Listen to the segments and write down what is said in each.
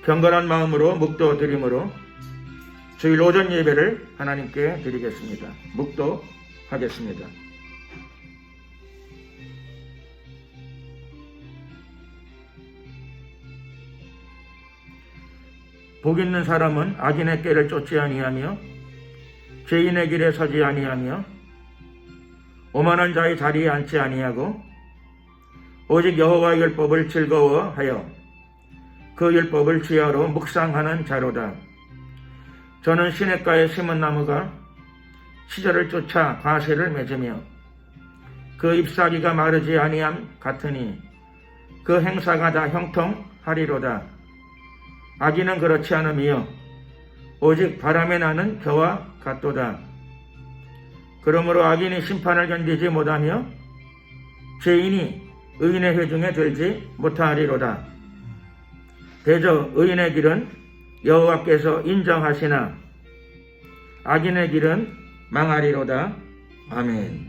경건한 마음으로 묵도드림으로 주일 오전 예배를 하나님께 드리겠습니다. 묵도하겠습니다. 복 있는 사람은 악인의 꾀를 쫓지 아니하며 죄인의 길에 서지 아니하며 오만한 자의 자리에 앉지 아니하고 오직 여호와의 율법을 즐거워하여 그 율법을 지혜로 묵상하는 자로다. 저는 시냇가에 심은 나무가 시절을 쫓아 과실을 맺으며 그 잎사귀가 마르지 아니함 같으니 그 행사가 다 형통하리로다. 악인은 그렇지 않으며 오직 바람에 나는 겨와 같도다. 그러므로 악인이 심판을 견디지 못하며 죄인이 의인의 회중에 들지 못하리로다. 대저 의인의 길은 여호와께서 인정하시나 악인의 길은 망하리로다. 아멘.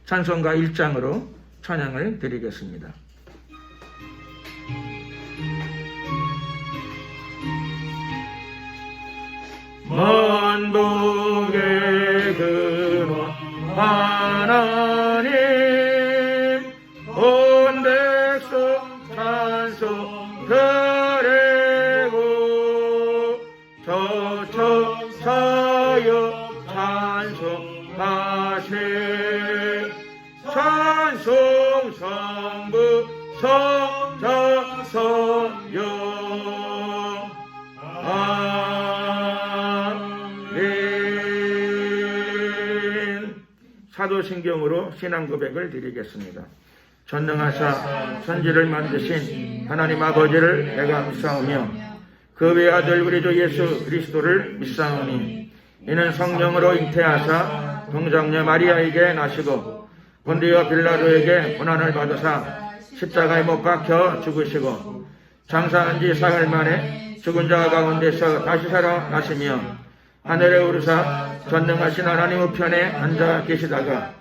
찬송가 1장으로 찬양을 드리겠습니다. 만복의 근원 하나님 온 백성 찬송 드리고 저처 사여 찬송하세. 찬송 성부 성자 성령 아멘. 사도신경으로 신앙 고백을 드리겠습니다. 전능하사 천지를 만드신 하나님 아버지를 내가 믿사오며 그 외아들 우리 주 예수 그리스도를 믿사오니 이는 성령으로 잉태하사 동정녀 마리아에게 나시고 본디오 빌라도에게 고난을 받으사 십자가에 못 박혀 죽으시고 장사한 지 사흘 만에 죽은 자 가운데서 다시 살아나시며 하늘에 오르사 전능하신 하나님 우편에 앉아 계시다가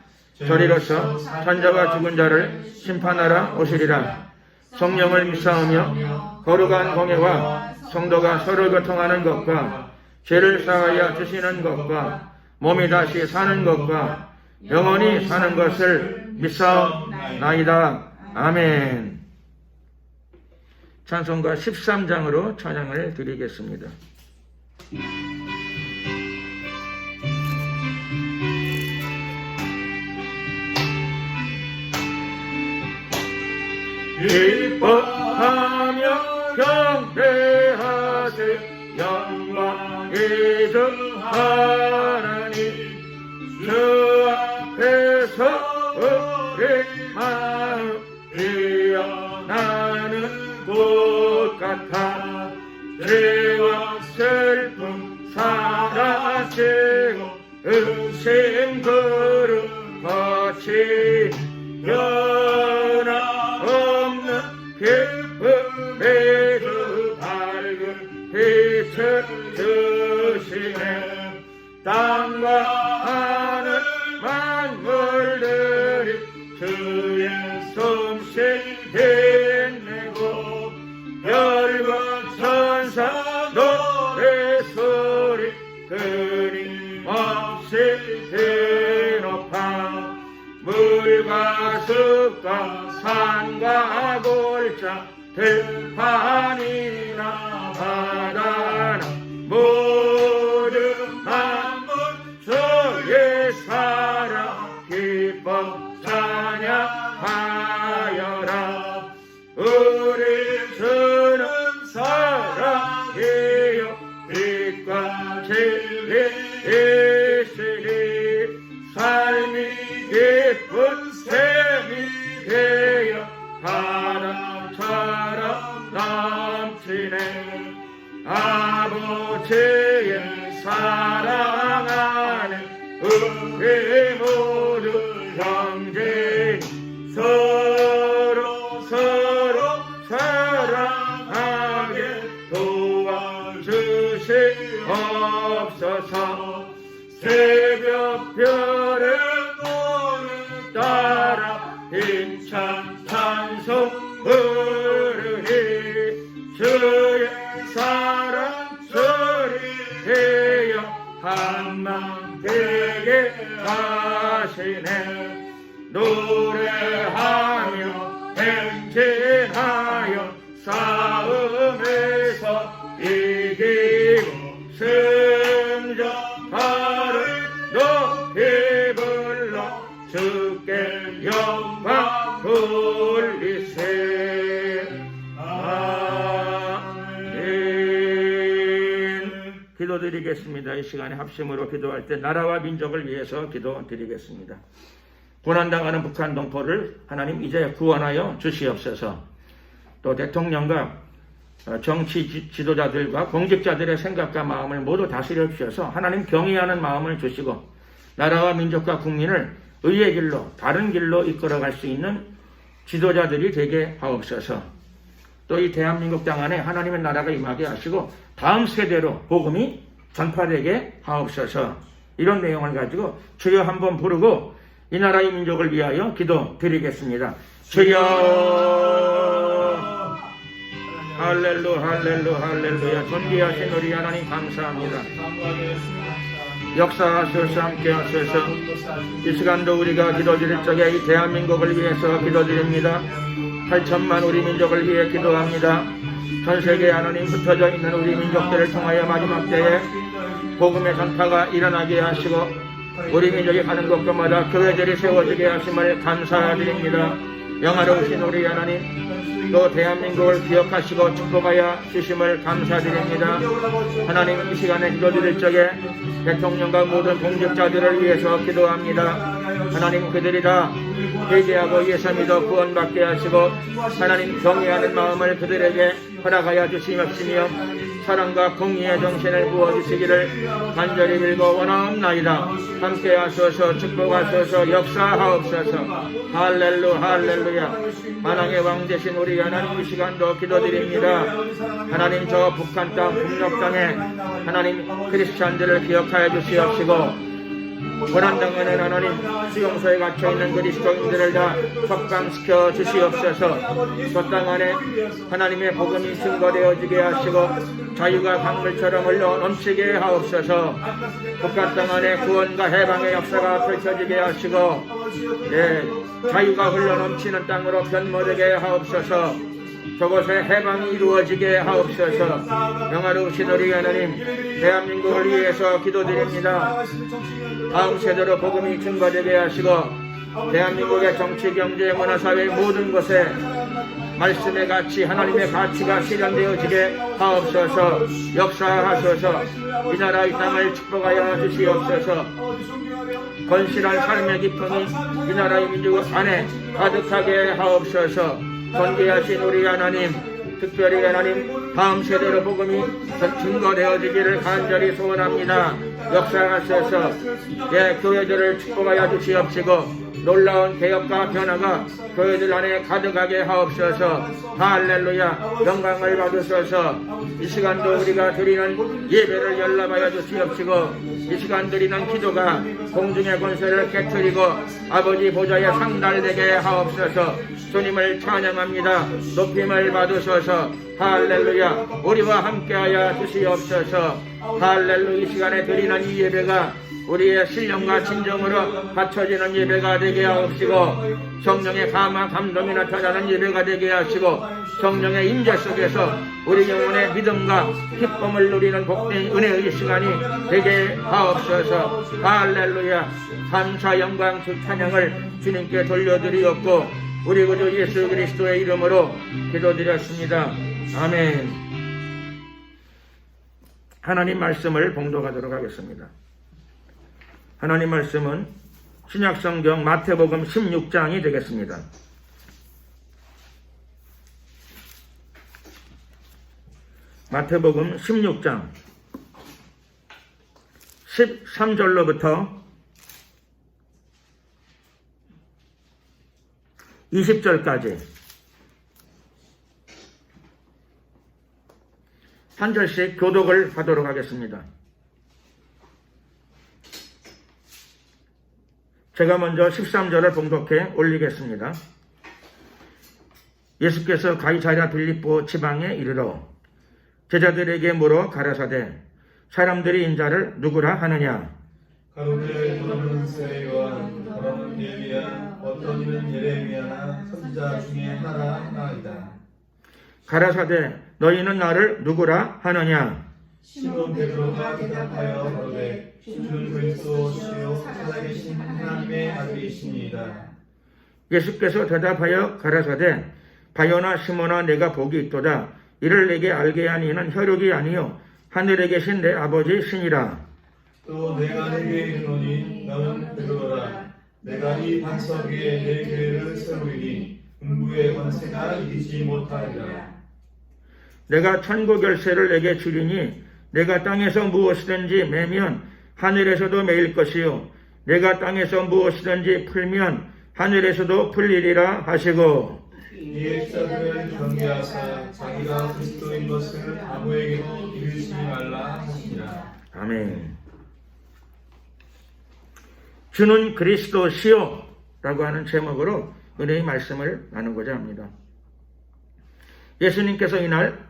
저리로서 천자와 죽은 자를 심판하러 오시리라. 성령을 믿사오며 거룩한 공예와 성도가 서로 교통하는 것과 죄를 사하여 주시는 것과 몸이 다시 사는 것과 영원히 사는 것을 믿사옵나이다. 아멘. 찬송가 13장으로 찬양을 드리겠습니다. 기뻐하며 경배하세. 영광의 주 하나님 주 앞에서 우리 마음 피어나는 꽃 같아 죄와 슬픔 사라지고 의심 그릇 거치 변함없는 기쁨의 주 밝은 빛을 주시네. 땅과 하늘 만물들이 주의 솜씨 빛내고 별과 천사 노래소리 끊임없이 드높아. 물과 숲과 산과 골짜 들판이나 바다나 모든 만물 주의 사랑 기뻐 찬양하여라. 우리 주는 사랑이요 빛과 진리이시니 삶이 기쁜 샘이 되어 바람처럼 넘치네. 아버지의 사랑 안에 우리 모두 형제 서로 사랑하게 도와주시옵소서. 새벽별의 노래 따라 힘찬 찬송 부르니 주의 사랑 소리되어 한마음 되게 하시네. 노래하며 행진하여 싸움에서 이기고 승전파를 높이 불러 주께 영광 돌리세. 아멘. 기도드리겠습니다. 이 시간에 합심으로 기도할 때 나라와 민족을 위해서 기도드리겠습니다. 고난당하는 북한 동포를 하나님 이제 구원하여 주시옵소서. 또 대통령과 정치 지도자들과 공직자들의 생각과 마음을 모두 다스려 주셔서 하나님 경외하는 마음을 주시고 나라와 민족과 국민을 의의 길로 바른 길로 이끌어갈 수 있는 지도자들이 되게 하옵소서. 또 이 대한민국 땅 안에 하나님의 나라가 임하게 하시고 다음 세대로 복음이 전파되게 하옵소서. 이런 내용을 가지고 주여 한번 부르고 이 나라의 민족을 위하여 기도드리겠습니다. 주여. 할렐루 할렐루 할렐루야. 존귀하신 우리 하나님 감사합니다. 역사하소서, 함께하소서. 이 시간도 우리가 기도드릴 적에 이 대한민국을 위해서 기도드립니다. 8천만 우리 민족을 위해 기도합니다. 전세계에 하나님 흩어져 있는 우리 민족들을 통하여 마지막 때에 복음의 전파가 일어나게 하시고 우리 민족이 가는 곳마다 교회들이 세워지게 하심을 감사드립니다. 영화로우신 우리 하나님, 또 대한민국을 기억하시고 축복하여 주심을 감사드립니다. 하나님, 이 시간에 기도드릴 적에 대통령과 모든 공직자들을 위해서 기도합니다. 하나님, 그들이 다 회개하고 예수 믿어 구원받게 하시고 하나님 경외하는 마음을 그들에게 허락하여 주시옵시며 사랑과 공의의 정신을 부어주시기를 간절히 빌고 원하옵나이다. 함께하소서, 축복하소서, 역사하옵소서. 할렐루 할렐루야. 만왕의 왕 되신 우리 하나님, 이 시간도 기도드립니다. 하나님, 저 북한 땅 북녘 땅에 하나님 크리스찬들을 기억하여 주시옵시고 고난당하는 하나님, 수용소에 갇혀있는 그리스도인들을 다 석방시켜 주시옵소서. 저 땅 안에 하나님의 복음이 증거되어지게 하시고 자유가 강물처럼 흘러 넘치게 하옵소서. 북한 땅 안에 구원과 해방의 역사가 펼쳐지게 하시고 자유가 흘러 넘치는 땅으로 변모되게 하옵소서. 저곳에 해방이 이루어지게 하옵소서. 영화로우신 우리 하나님, 대한민국을 위해서 기도드립니다. 다음 세대로 복음이 증거되게 하시고 대한민국의 정치, 경제, 문화사회 모든 곳에 말씀의 가치, 하나님의 가치가 실현되어지게 하옵소서. 역사하소서. 이 나라 이 땅을 축복하여 주시옵소서. 건실한 삶의 기쁨이 이 나라의 민족 안에 가득하게 하옵소서. 존귀하신 우리 하나님, 특별히 하나님 다음 세대로 복음이 증거되어지기를 간절히 소원합니다. 역사하셔서 교회들을 축복하여 주시옵시고 놀라운 개혁과 변화가 교회들 안에 가득하게 하옵소서. 할렐루야. 영광을 받으소서. 이 시간도 우리가 드리는 예배를 연락하여 주시옵시고 이 시간 드리는 기도가 공중의 권세를 깨트리고 아버지 보좌에 상달되게 하옵소서. 주님을 찬양합니다. 높임을 받으소서. 할렐루야. 우리와 함께하여 주시옵소서. 할렐루야. 이 시간에 드리는 이 예배가 우리의 신령과 진정으로 바쳐지는 예배가 되게 하옵시고 성령의 감화 감동이 나타나는 예배가 되게 하시고 성령의 임재 속에서 우리 영혼의 믿음과 기쁨을 누리는 복된 은혜의 시간이 되게 하옵소서. 할렐루야. 감사 영광 주 찬양을 주님께 돌려드리옵고 우리 구주 예수 그리스도의 이름으로 기도드렸습니다. 아멘. 하나님 말씀을 봉독하도록 하겠습니다. 하나님 말씀은 신약성경 마태복음 16장이 되겠습니다. 마태복음 16장 13절로부터 20절까지 한 절씩 교독을 하도록 하겠습니다. 제가 먼저 13절을 봉독해 올리겠습니다. 예수께서 가이사랴 빌립보 지방에 이르러 제자들에게 물어 가라사대 사람들이 인자를 누구라 하느냐. 가로되 너는 새 요한, 너는 엘리야, 어떤 이는 예레미야나 선지자 중에 하나라 하나이다. 가라사대 너희는 나를 누구라 하느냐. 시몬 베드로가 대답하여 가로되 주는 그리스도시요 살아계신 하나님의 아들이시니이다. 예수께서 대답하여 가라사대 바요나 시몬아 내가 복이 있도다. 이를 내게 알게 한 이는 혈육이 아니요 하늘에 계신 내 아버지 신이라. 또 내가 내게 이르노니 너는 베드로라. 내가 이 반석 위에 내 교회를 세우리니 음부의 권세가 이기지 못하리라. 내가 천국 열쇠를 내게 주리니 내가 땅에서 무엇이든지 매면 하늘에서도 매일 것이요 내가 땅에서 무엇이든지 풀면 하늘에서도 풀리리라 하시고 이에 제자들을 경계하사 자기가 그리스도인 것을 아무에게도 이르지 말라 하시니라. 아멘. 주는 그리스도시요 라고 하는 제목으로 은혜의 말씀을 나누고자 합니다. 예수님께서 이날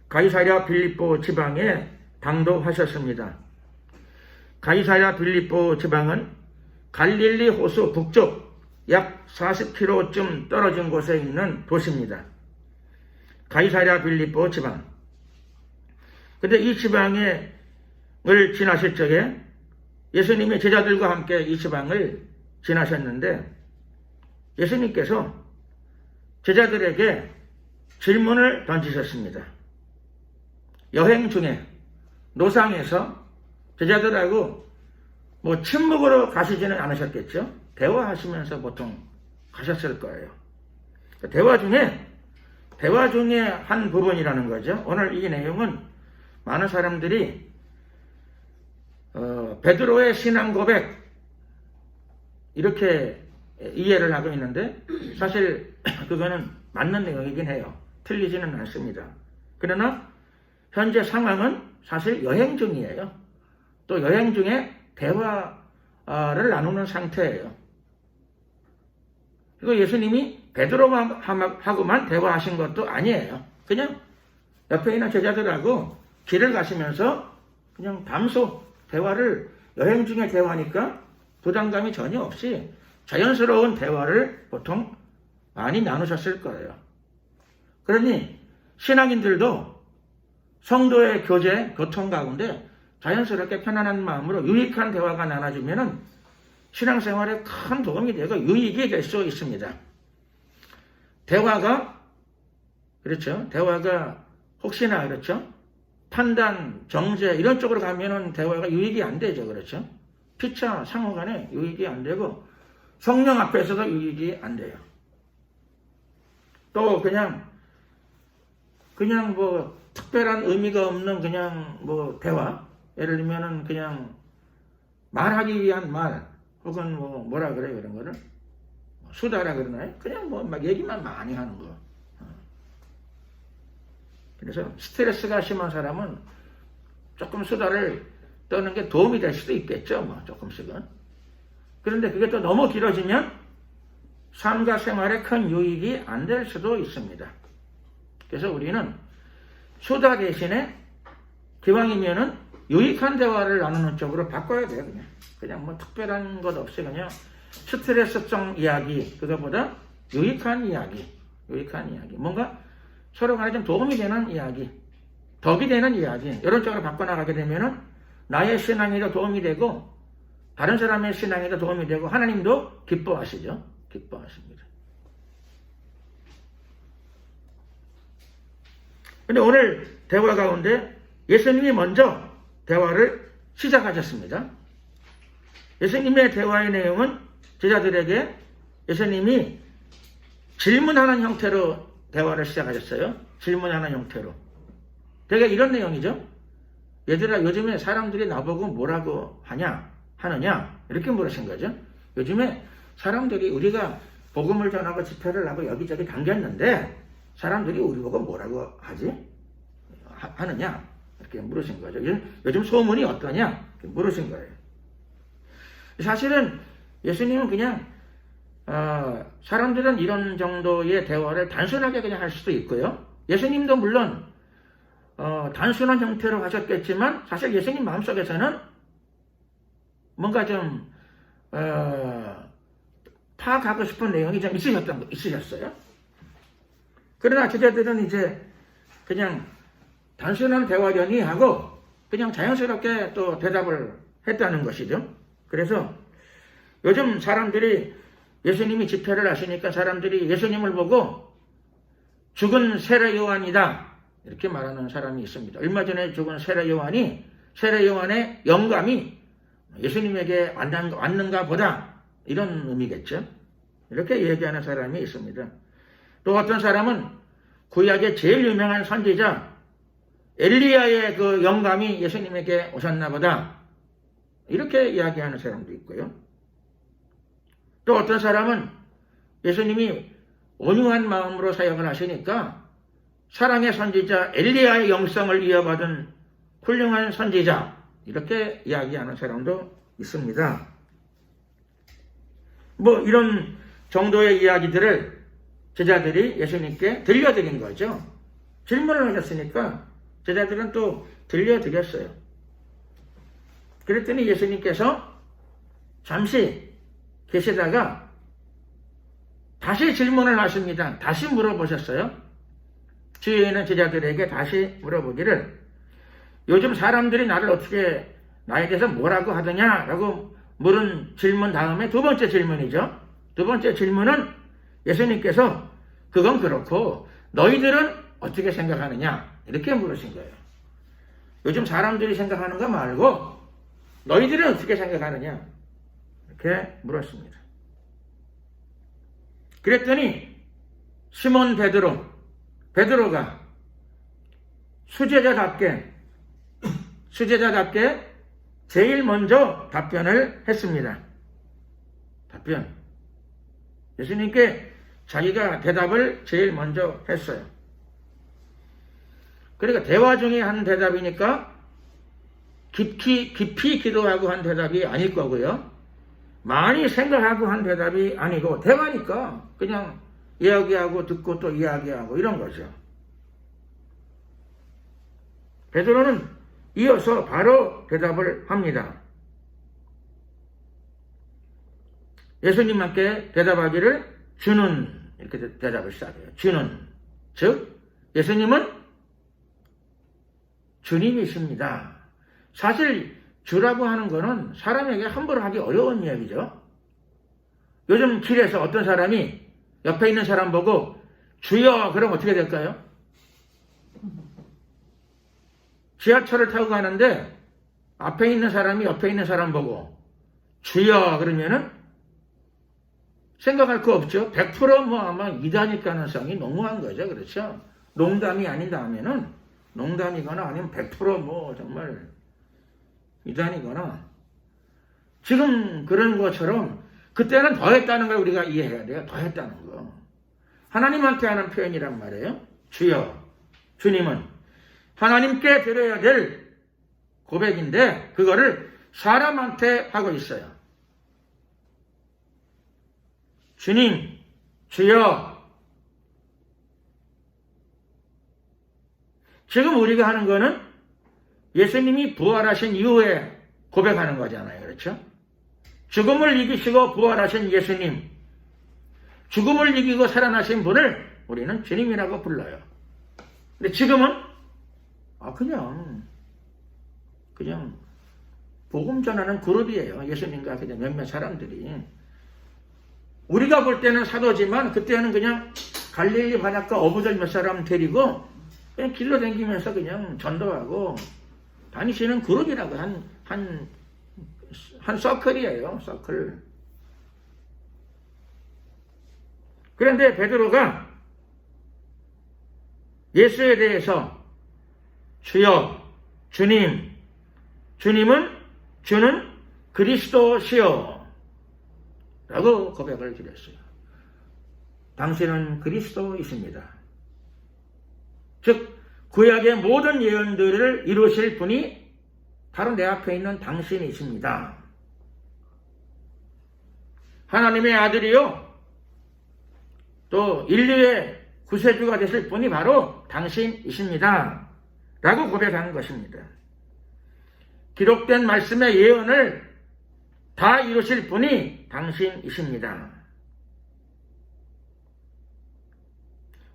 가이사랴 빌립보 지방에 당도하셨습니다. 가이사랴 빌립보 지방은 갈릴리 호수 북쪽 약 40km쯤 떨어진 곳에 있는 도시입니다. 가이사랴 빌립보 지방. 근데 이 지방을 지나실 적에 예수님이 제자들과 함께 이 지방을 지나셨는데 예수님께서 제자들에게 질문을 던지셨습니다. 여행 중에 노상에서 제자들하고 침묵으로 가시지는 않으셨겠죠? 대화하시면서 보통 가셨을 거예요. 대화 중에 한 부분이라는 거죠. 오늘 이 내용은 많은 사람들이 베드로의 신앙 고백 이렇게 이해를 하고 있는데 사실 그거는 맞는 내용이긴 해요. 틀리지는 않습니다. 그러나 현재 상황은 사실 여행 중이에요. 또 여행 중에 대화를 나누는 상태예요. 그리고 예수님이 베드로하고만 대화하신 것도 아니에요. 그냥 옆에 있는 제자들하고 길을 가시면서 그냥 담소 대화를 여행 중에 대화하니까 부담감이 전혀 없이 자연스러운 대화를 보통 많이 나누셨을 거예요. 그러니 신앙인들도 성도의 교제, 교통 가운데 자연스럽게 편안한 마음으로 유익한 대화가 나눠지면 신앙생활에 큰 도움이 되고 유익이 될 수 있습니다. 대화가 혹시나 판단, 정죄 이런 쪽으로 가면은 대화가 유익이 안 되죠. 그렇죠? 피차 상호 간에 유익이 안 되고 성령 앞에서도 유익이 안 돼요. 또 그냥 특별한 의미가 없는 대화, 예를 들면은 그냥 말하기 위한 말 혹은 뭐라 그래요, 그런 거를 수다라 그러나요? 그냥 막 얘기만 많이 하는 거. 그래서 스트레스가 심한 사람은 조금 수다를 떠는 게 도움이 될 수도 있겠죠, 조금씩은. 그런데 그게 또 너무 길어지면 삶과 생활에 큰 유익이 안 될 수도 있습니다. 그래서 우리는 수다 대신에 기왕이면은 유익한 대화를 나누는 쪽으로 바꿔야 돼요. 그냥 특별한 것 없이 그냥 스트레스성 이야기, 그거보다 유익한 이야기. 뭔가 서로 간에 좀 도움이 되는 이야기, 덕이 되는 이야기, 이런 쪽으로 바꿔나가게 되면은 나의 신앙에도 도움이 되고 다른 사람의 신앙에도 도움이 되고 하나님도 기뻐하시죠. 기뻐하십니다. 근데 오늘 대화 가운데 예수님이 먼저 대화를 시작하셨습니다. 예수님의 대화의 내용은 제자들에게 예수님이 질문하는 형태로 대화를 시작하셨어요. 질문하는 형태로. 되게 이런 내용이죠. 얘들아, 요즘에 사람들이 나보고 뭐라고 하느냐 이렇게 물으신 거죠. 요즘에 사람들이 우리가 복음을 전하고 집회를 하고 여기저기 다녔는데 사람들이 우리 보고 뭐라고 하느냐 이렇게 물으신 거죠. 요즘 소문이 어떠냐 이렇게 물으신 거예요. 사실은 예수님은 그냥 사람들은 이런 정도의 대화를 단순하게 그냥 할 수도 있고요. 예수님도 물론 단순한 형태로 하셨겠지만 사실 예수님 마음속에서는 뭔가 좀 파악하고 싶은 내용이 좀 있으셨어요. 그러나 제자들은 이제 그냥 단순한 대화려니 하고 그냥 자연스럽게 또 대답을 했다는 것이죠. 그래서 요즘 사람들이 예수님이 집회를 하시니까 사람들이 예수님을 보고 죽은 세례 요한이다 이렇게 말하는 사람이 있습니다. 얼마 전에 죽은 세례 요한의 영감이 예수님에게 왔는가 보다 이런 의미겠죠. 이렇게 얘기하는 사람이 있습니다. 또 어떤 사람은 구약의 제일 유명한 선지자 엘리야의 그 영감이 예수님에게 오셨나 보다 이렇게 이야기하는 사람도 있고요. 또 어떤 사람은 예수님이 온유한 마음으로 사역을 하시니까 사랑의 선지자 엘리야의 영성을 이어받은 훌륭한 선지자 이렇게 이야기하는 사람도 있습니다. 뭐 이런 정도의 이야기들을 제자들이 예수님께 들려드린 거죠. 질문을 하셨으니까 제자들은 또 들려드렸어요. 그랬더니 예수님께서 잠시 계시다가 다시 질문을 하십니다. 다시 물어보셨어요. 주위에 있는 제자들에게 다시 물어보기를 요즘 사람들이 나에 대해서 뭐라고 하더냐라고 물은 질문 다음에 두 번째 질문이죠. 두 번째 질문은 예수님께서 그건 그렇고 너희들은 어떻게 생각하느냐 이렇게 물으신 거예요. 요즘 사람들이 생각하는 거 말고 너희들은 어떻게 생각하느냐 이렇게 물었습니다. 그랬더니 시몬 베드로가 수제자답게 제일 먼저 답변을 했습니다. 예수님께 자기가 대답을 제일 먼저 했어요. 그러니까 대화 중에 한 대답이니까 깊이 기도하고 한 대답이 아닐 거고요. 많이 생각하고 한 대답이 아니고 대화니까 그냥 이야기하고 듣고 또 이야기하고 이런 거죠. 베드로는 이어서 바로 대답을 합니다. 예수님께 대답하기를 주는 이렇게 대답을 시작해요. 주는 즉 예수님은 주님이십니다. 사실 주라고 하는 거는 사람에게 함부로 하기 어려운 이야기죠. 요즘 길에서 어떤 사람이 옆에 있는 사람 보고 주여 그럼 어떻게 될까요? 지하철을 타고 가는데 앞에 있는 사람이 옆에 있는 사람 보고 주여 그러면은 생각할 거 없죠. 100% 뭐 아마 이단일 가능성이 너무한 거죠. 그렇죠? 농담이 아니다면은 농담이거나 아니면 100% 정말 이단이거나 지금 그런 것처럼 그때는 더 했다는 걸 우리가 이해해야 돼요. 더 했다는 거. 하나님한테 하는 표현이란 말이에요. 주여, 주님은 하나님께 드려야 될 고백인데 그거를 사람한테 하고 있어요. 주님, 주여. 지금 우리가 하는 거는 예수님이 부활하신 이후에 고백하는 거잖아요. 그렇죠? 죽음을 이기시고 부활하신 예수님, 죽음을 이기고 살아나신 분을 우리는 주님이라고 불러요. 근데 지금은 그냥 복음 전하는 그룹이에요. 예수님과 그냥 몇몇 사람들이. 우리가 볼 때는 사도지만 그때는 그냥 갈릴리 바닷가 어부들 몇 사람 데리고 그냥 길로 다니면서 그냥 전도하고 다니시는 그룹이라고 한 서클이에요. 서클. 그런데 베드로가 예수에 대해서 주여, 주님, 주는 그리스도시요 라고 고백을 드렸어요. 당신은 그리스도이십니다. 즉 구약의 모든 예언들을 이루실 분이 바로 내 앞에 있는 당신이십니다. 하나님의 아들이요 또 인류의 구세주가 되실 분이 바로 당신이십니다. 라고 고백하는 것입니다. 기록된 말씀의 예언을 다 이루실 분이 당신이십니다.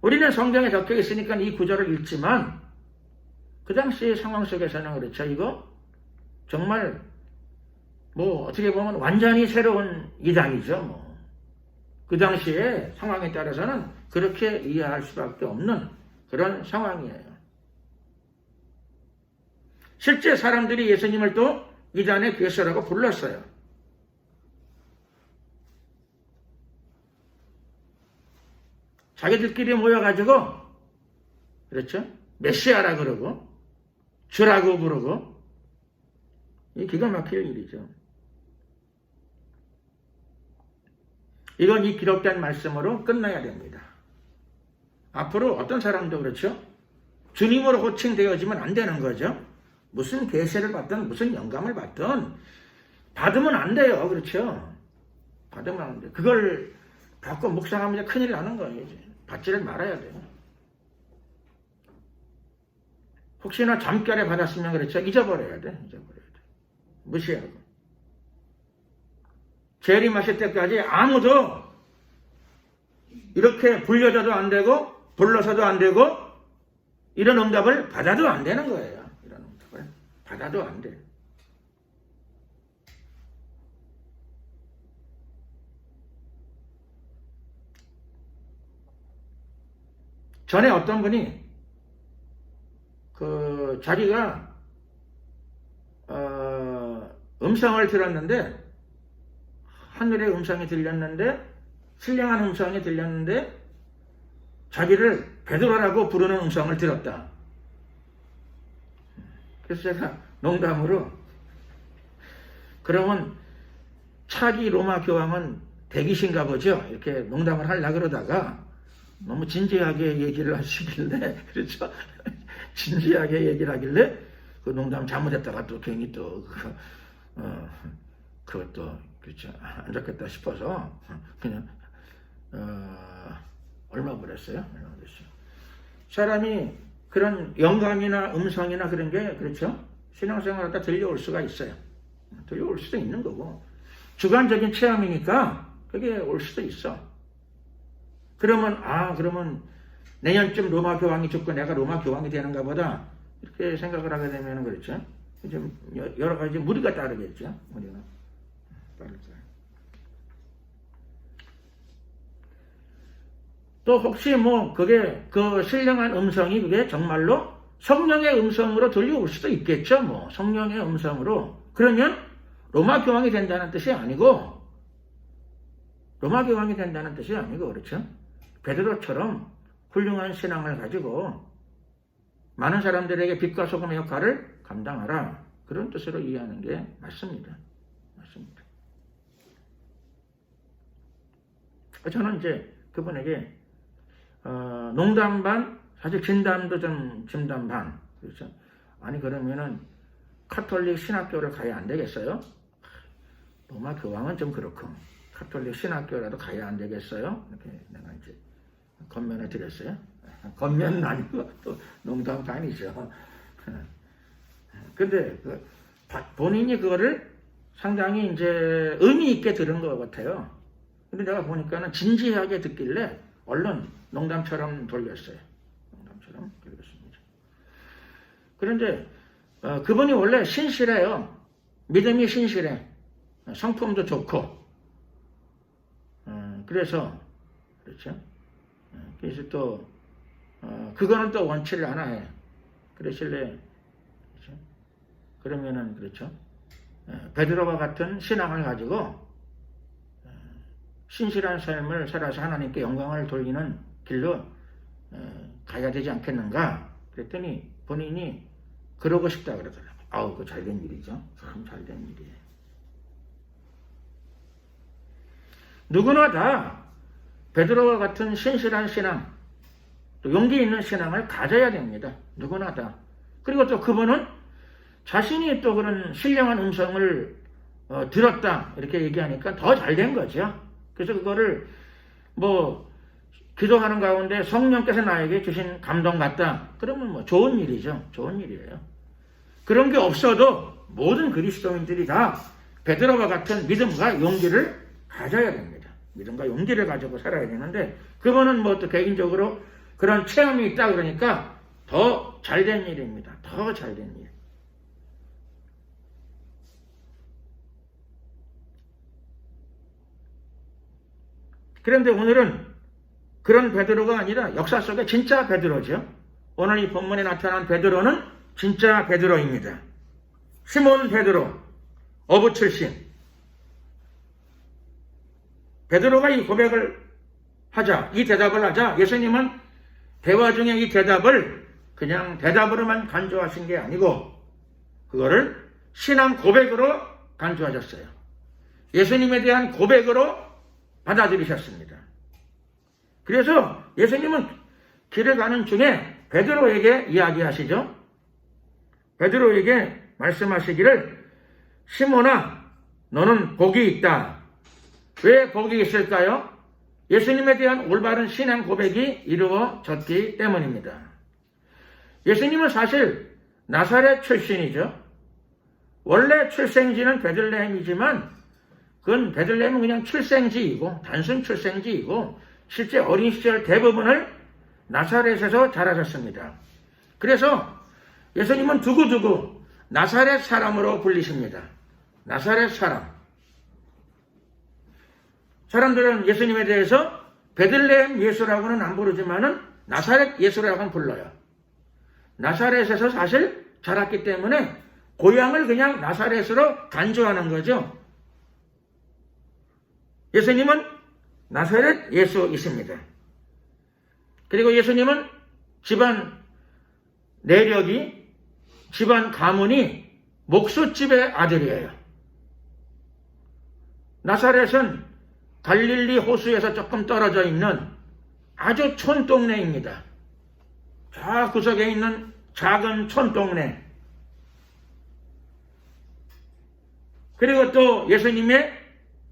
우리는 성경에 적혀 있으니까 이 구절을 읽지만 그 당시 상황 속에서는 그렇죠. 이거 정말 뭐 어떻게 보면 완전히 새로운 이단이죠. 그 당시의 상황에 따라서는 그렇게 이해할 수밖에 없는 그런 상황이에요. 실제 사람들이 예수님을 또 이단의 괴수라고 불렀어요. 자기들끼리 모여가지고 그렇죠? 메시아라 그러고 주라고 부르고 이 기가 막힐 일이죠. 이건 이 기록된 말씀으로 끝나야 됩니다. 앞으로 어떤 사람도 그렇죠? 주님으로 호칭되어지면 안 되는 거죠. 무슨 계시를 받든 무슨 영감을 받든 받으면 안 돼요. 그렇죠? 받으면 안 돼요. 그걸 받고 묵상하면 큰일 나는 거예요. 이제. 받지를 말아야 돼요. 혹시나 잠결에 받았으면 그렇죠? 잊어버려야 돼. 무시하고. 재림하실 때까지 아무도 이렇게 불려줘도 안 되고 불러서도 안 되고 이런 응답을 받아도 안 되는 거예요. 이런 응답을 받아도 안 돼. 전에 어떤 분이 자기가 음성을 들었는데 하늘의 음성이 들렸는데 신령한 음성이 들렸는데 자기를 베드로라고 부르는 음성을 들었다. 그래서 제가 농담으로 그러면 차기 로마 교황은 대기신가 보죠. 이렇게 농담을 하려고 그러다가 너무 진지하게 얘기를 하시길래 그렇죠. 진지하게 얘기를 하길래 그 농담 잘못했다가 또 괜히 또 그것도 그렇죠. 안 좋겠다 싶어서 그냥 얼마 그랬어요? 사람이 그런 영감이나 음성이나 그런 게 그렇죠. 신앙생활하다 들려올 수가 있어요. 들려올 수도 있는 거고 주관적인 체험이니까 그게 올 수도 있어. 그러면 내년쯤 로마 교황이 죽고 내가 로마 교황이 되는가 보다 이렇게 생각을 하게 되면 그렇죠. 좀 여러 가지 무리가 따르겠죠. 무리가 따르죠. 또 혹시 그게 그 신령한 음성이 그게 정말로 성령의 음성으로 들려올 수도 있겠죠. 성령의 음성으로. 그러면 로마 교황이 된다는 뜻이 아니고 그렇죠. 베드로처럼 훌륭한 신앙을 가지고 많은 사람들에게 빛과 소금의 역할을 감당하라. 그런 뜻으로 이해하는 게 맞습니다. 저는 이제 그분에게 농담 반, 사실 진담도 좀 진담 반. 그렇죠? 아니 그러면은 카톨릭 신학교를 가야 안 되겠어요? 로마 교황은 좀 그렇고 카톨릭 신학교라도 가야 안 되겠어요? 이렇게 내가 이제 건면을 드렸어요. 건면은 아니고 또 농담 반이죠. 근데 본인이 그거를 상당히 이제 의미 있게 들은 것 같아요. 근데 내가 보니까는 진지하게 듣길래 얼른 농담처럼 돌렸어요. 그런데 그분이 원래 신실해요. 믿음이 신실해. 성품도 좋고. 그래서 그렇죠. 그래서 또 그거는 또 원치를 않아요. 그러실래. 그렇죠? 그러면은 그렇죠. 베드로와 같은 신앙을 가지고 신실한 삶을 살아서 하나님께 영광을 돌리는 길로 가야 되지 않겠는가? 그랬더니 본인이 그러고 싶다 그러더라고요. 아우, 그거 잘된 일이죠. 참 잘된 일이에요. 누구나 다 베드로와 같은 신실한 신앙, 또 용기 있는 신앙을 가져야 됩니다. 누구나 다. 그리고 또 그분은 자신이 또 그런 신령한 음성을 들었다 이렇게 얘기하니까 더 잘된 거죠. 그래서 그거를 기도하는 가운데 성령께서 나에게 주신 감동 같다. 그러면 뭐 좋은 일이죠. 좋은 일이에요. 그런 게 없어도 모든 그리스도인들이 다 베드로와 같은 믿음과 용기를 가져야 됩니다. 믿음과 용기를 가지고 살아야 되는데 그거는 뭐 또 개인적으로 그런 체험이 있다 그러니까 더 잘된 일입니다. 더 잘된 일. 그런데 오늘은 그런 베드로가 아니라 역사 속에 진짜 베드로죠. 오늘 이 본문에 나타난 베드로는 진짜 베드로입니다. 시몬 베드로, 어부 출신. 베드로가 이 고백을 하자, 이 대답을 하자 예수님은 대화 중에 이 대답을 그냥 대답으로만 간주하신 게 아니고 그거를 신앙 고백으로 간주하셨어요. 예수님에 대한 고백으로 받아들이셨습니다. 그래서 예수님은 길을 가는 중에 베드로에게 이야기하시죠. 베드로에게 말씀하시기를 시몬아 너는 복이 있다. 왜 복이 있을까요? 예수님에 대한 올바른 신앙 고백이 이루어졌기 때문입니다. 예수님은 사실 나사렛 출신이죠. 원래 출생지는 베들레헴이지만 그건 베들레헴은 그냥 출생지이고 단순 출생지이고 실제 어린 시절 대부분을 나사렛에서 자라셨습니다. 그래서 예수님은 두고두고 나사렛 사람으로 불리십니다. 나사렛 사람. 사람들은 예수님에 대해서 베들레헴 예수라고는 안 부르지만은 나사렛 예수라고는 불러요. 나사렛에서 사실 자랐기 때문에 고향을 그냥 나사렛으로 간주하는 거죠. 예수님은 나사렛 예수이십니다. 그리고 예수님은 집안 내력이, 집안 가문이 목수집의 아들이에요. 나사렛은 갈릴리 호수에서 조금 떨어져 있는 아주 촌동네입니다. 저 구석에 있는 작은 촌동네. 그리고 또 예수님의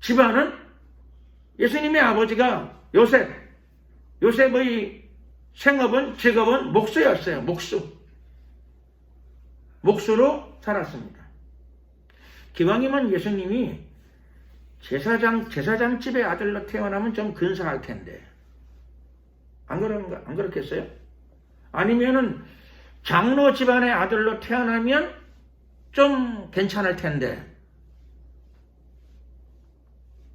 집안은 예수님의 아버지가 요셉의 생업은, 직업은 목수였어요. 목수로 살았습니다. 기왕이면 예수님이 제사장 집의 아들로 태어나면 좀 근사할 텐데. 안 그렇겠어요? 아니면은 장로 집안의 아들로 태어나면 좀 괜찮을 텐데.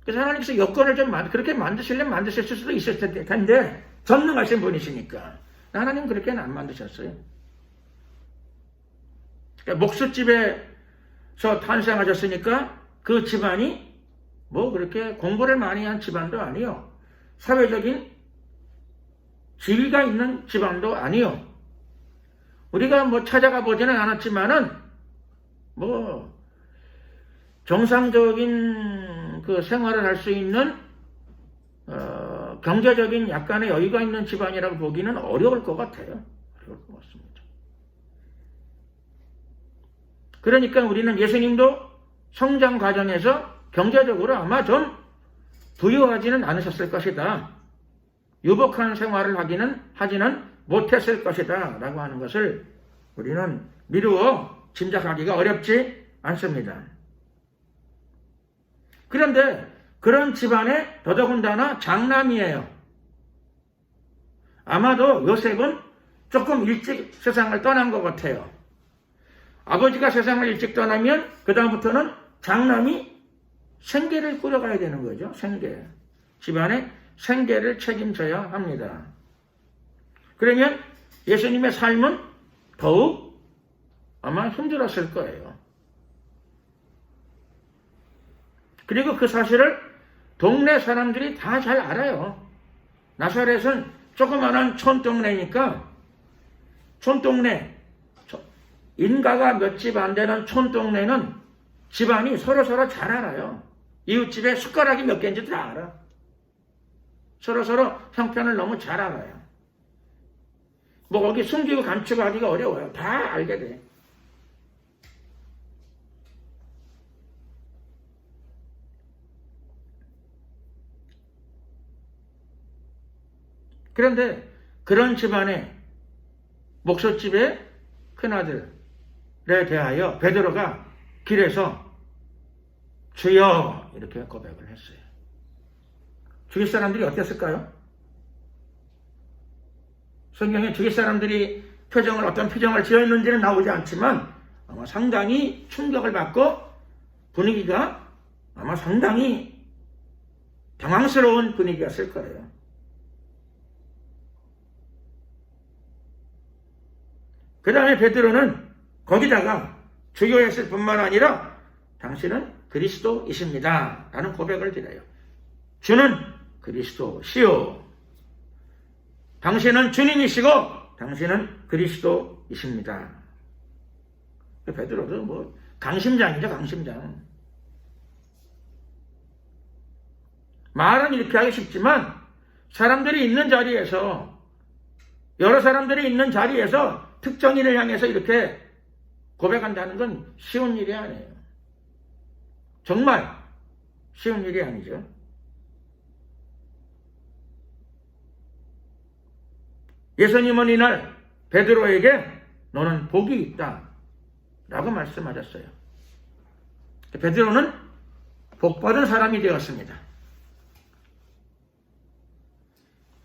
그래서 하나님께서 여건을 좀 그렇게 만드실 수도 있을 텐데, 전능하신 분이시니까. 하나님 그렇게는 안 만드셨어요. 그러니까 목수집에서 탄생하셨으니까 그 집안이 뭐 그렇게 공부를 많이 한 집안도 아니요. 사회적인 지위가 있는 집안도 아니요. 우리가 뭐 찾아가 보지는 않았지만은 뭐 정상적인 그 생활을 할 수 있는 경제적인 약간의 여유가 있는 집안이라고 보기는 어려울 것 같아요. 어려울 것 같습니다. 그러니까 우리는 예수님도 성장 과정에서 경제적으로 아마 좀 부유하지는 않으셨을 것이다. 유복한 생활을 하지는 못했을 것이다. 라고 하는 것을 우리는 미루어 짐작하기가 어렵지 않습니다. 그런데 그런 집안에 더더군다나 장남이에요. 아마도 요셉은 조금 일찍 세상을 떠난 것 같아요. 아버지가 세상을 일찍 떠나면 그 다음부터는 장남이 생계를 꾸려가야 되는 거죠. 생계. 집안의 생계를 책임져야 합니다. 그러면 예수님의 삶은 더욱 아마 힘들었을 거예요. 그리고 그 사실을 동네 사람들이 다 잘 알아요. 나사렛은 조그마한 촌동네니까 촌동네, 인가가 몇 집 안 되는 촌동네는 집안이 서로서로 잘 알아요. 이웃집에 숟가락이 몇 개인지 다 알아. 서로서로 형편을 너무 잘 알아요. 뭐 거기 숨기고 감추고 하기가 어려워요. 다 알게 돼. 그런데 그런 집안의 목소집의 큰아들에 대하여 베드로가 길에서 주여 이렇게 고백을 했어요. 주위 사람들이 어땠을까요? 성경에 주위 사람들이 어떤 표정을 지었는지는 나오지 않지만 아마 상당히 충격을 받고 분위기가 아마 상당히 당황스러운 분위기였을 거예요. 그 다음에 베드로는 거기다가 주교했을 뿐만 아니라 당신은 그리스도이십니다 라는 고백을 드려요. 주는 그리스도시요. 당신은 주님이시고 당신은 그리스도이십니다. 베드로도 뭐 강심장이죠, 강심장. 말은 이렇게 하기 쉽지만 사람들이 있는 자리에서, 여러 사람들이 있는 자리에서 특정인을 향해서 이렇게 고백한다는 건 쉬운 일이 아니에요. 정말 쉬운 일이 아니죠. 예수님은 이날 베드로에게 너는 복이 있다 라고 말씀하셨어요. 베드로는 복받은 사람이 되었습니다.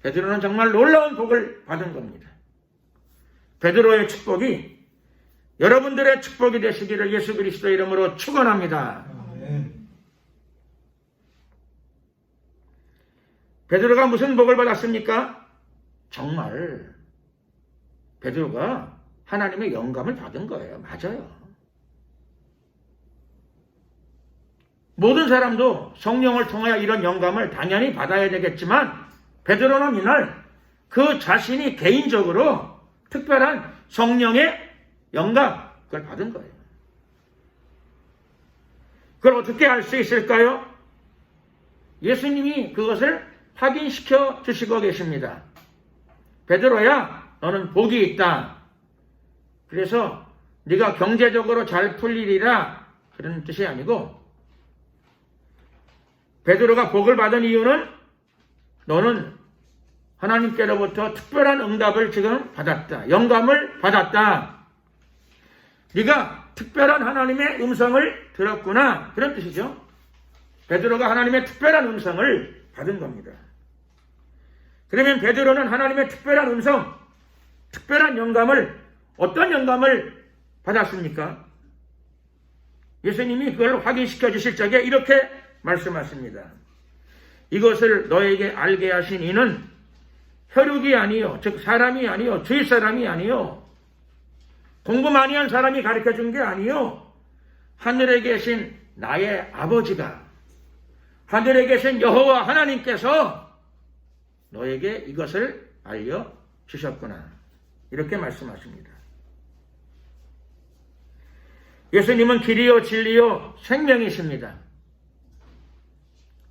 베드로는 정말 놀라운 복을 받은 겁니다. 베드로의 축복이 여러분들의 축복이 되시기를 예수 그리스도의 이름으로 축원합니다. 베드로가 무슨 복을 받았습니까? 정말 베드로가 하나님의 영감을 받은 거예요. 맞아요. 모든 사람도 성령을 통하여 이런 영감을 당연히 받아야 되겠지만 베드로는 이날 그 자신이 개인적으로 특별한 성령의 영감 그걸 받은 거예요. 그걸 어떻게 알 수 있을까요? 예수님이 그것을 확인시켜 주시고 계십니다. 베드로야 너는 복이 있다. 그래서 네가 경제적으로 잘 풀리리라 그런 뜻이 아니고 베드로가 복을 받은 이유는 너는 하나님께로부터 특별한 응답을 지금 받았다. 영감을 받았다. 네가 특별한 하나님의 음성을 들었구나. 그런 뜻이죠. 베드로가 하나님의 특별한 음성을 받은 겁니다. 그러면 베드로는 하나님의 특별한 음성, 특별한 영감을 어떤 영감을 받았습니까? 예수님이 그걸 확인시켜 주실 적에 이렇게 말씀하십니다. 이것을 너에게 알게 하신 이는 혈육이 아니요, 즉 사람이 아니요, 주위 사람이 아니요, 공부 많이 한 사람이 가르쳐 준 게 아니요, 하늘에 계신 나의 아버지가, 하늘에 계신 여호와 하나님께서 너에게 이것을 알려주셨구나. 이렇게 말씀하십니다. 예수님은 길이요 진리요 생명이십니다.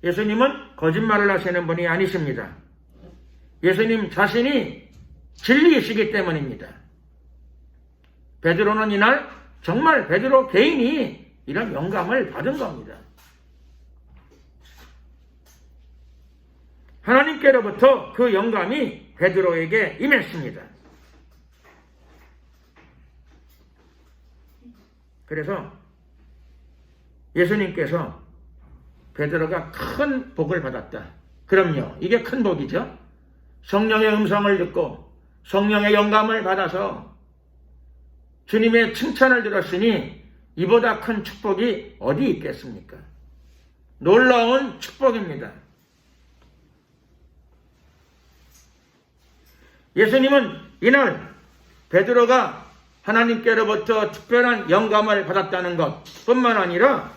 예수님은 거짓말을 하시는 분이 아니십니다. 예수님 자신이 진리이시기 때문입니다. 베드로는 이날 정말 베드로 개인이 이런 영감을 받은 겁니다. 하나님께로부터 그 영감이 베드로에게 임했습니다. 그래서 예수님께서 베드로가 큰 복을 받았다. 그럼요. 이게 큰 복이죠. 성령의 음성을 듣고 성령의 영감을 받아서 주님의 칭찬을 들었으니 이보다 큰 축복이 어디 있겠습니까? 놀라운 축복입니다. 예수님은 이날 베드로가 하나님께로부터 특별한 영감을 받았다는 것 뿐만 아니라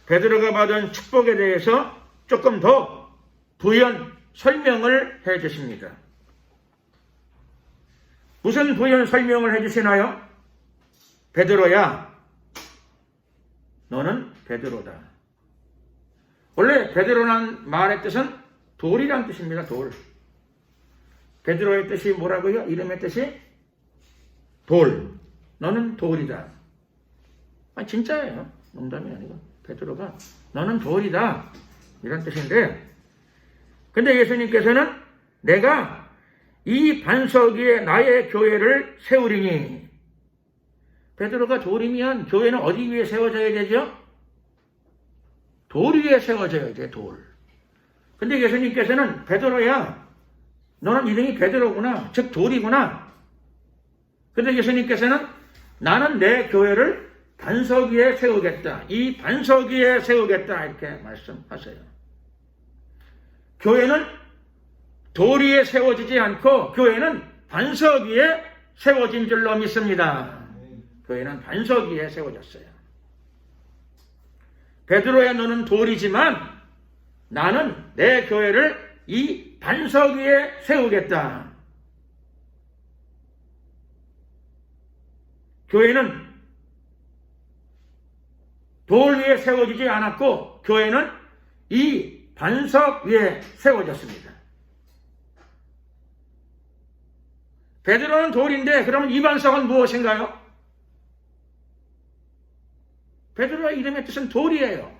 베드로가 받은 축복에 대해서 조금 더 부연 설명을 해 주십니다. 무슨 부연 설명을 해 주시나요? 베드로야, 너는 베드로다. 원래 베드로란 말의 뜻은 돌이란 뜻입니다. 돌. 베드로의 뜻이 뭐라고요? 이름의 뜻이 돌. 너는 돌이다. 진짜예요. 농담이 아니고 베드로가 너는 돌이다. 이런 뜻인데 근데 예수님께서는 내가 이 반석 위에 나의 교회를 세우리니. 베드로가 돌이면 교회는 어디 위에 세워져야 되죠? 돌 위에 세워져야 돼, 돌. 근데 예수님께서는 베드로야, 너는 이름이 베드로구나, 즉 돌이구나. 근데 예수님께서는 나는 내 교회를 반석 위에 세우겠다. 이 반석 위에 세우겠다. 이렇게 말씀하세요. 교회는 돌 위에 세워지지 않고 교회는 반석 위에 세워진 줄로 믿습니다. 교회는 반석 위에 세워졌어요. 베드로야 너는 돌이지만 나는 내 교회를 이 반석 위에 세우겠다. 교회는 돌 위에 세워지지 않았고 교회는 이 반석 위에 세워졌습니다. 베드로는 돌인데 그러면 이 반석은 무엇인가요? 베드로의 이름의 뜻은 돌이에요.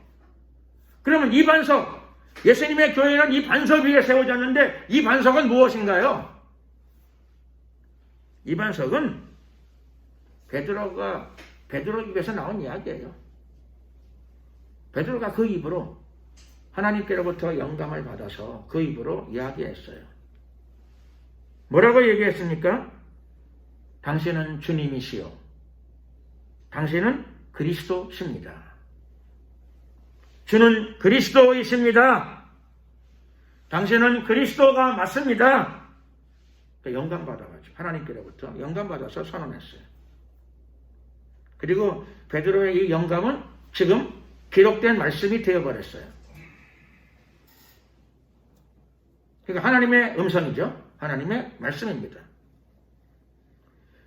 그러면 이 반석, 예수님의 교회는 이 반석 위에 세워졌는데 이 반석은 무엇인가요? 이 반석은 베드로 입에서 나온 이야기예요. 베드로가 그 입으로 하나님께로부터 영감을 받아서 그 입으로 이야기했어요. 뭐라고 얘기했습니까? 당신은 주님이시요. 당신은 그리스도십니다. 주는 그리스도이십니다. 당신은 그리스도가 맞습니다. 영감 받아가지고 하나님께로부터 영감 받아서 선언했어요. 그리고 베드로의 이 영감은 지금 기록된 말씀이 되어버렸어요. 그러니까 하나님의 음성이죠. 하나님의 말씀입니다.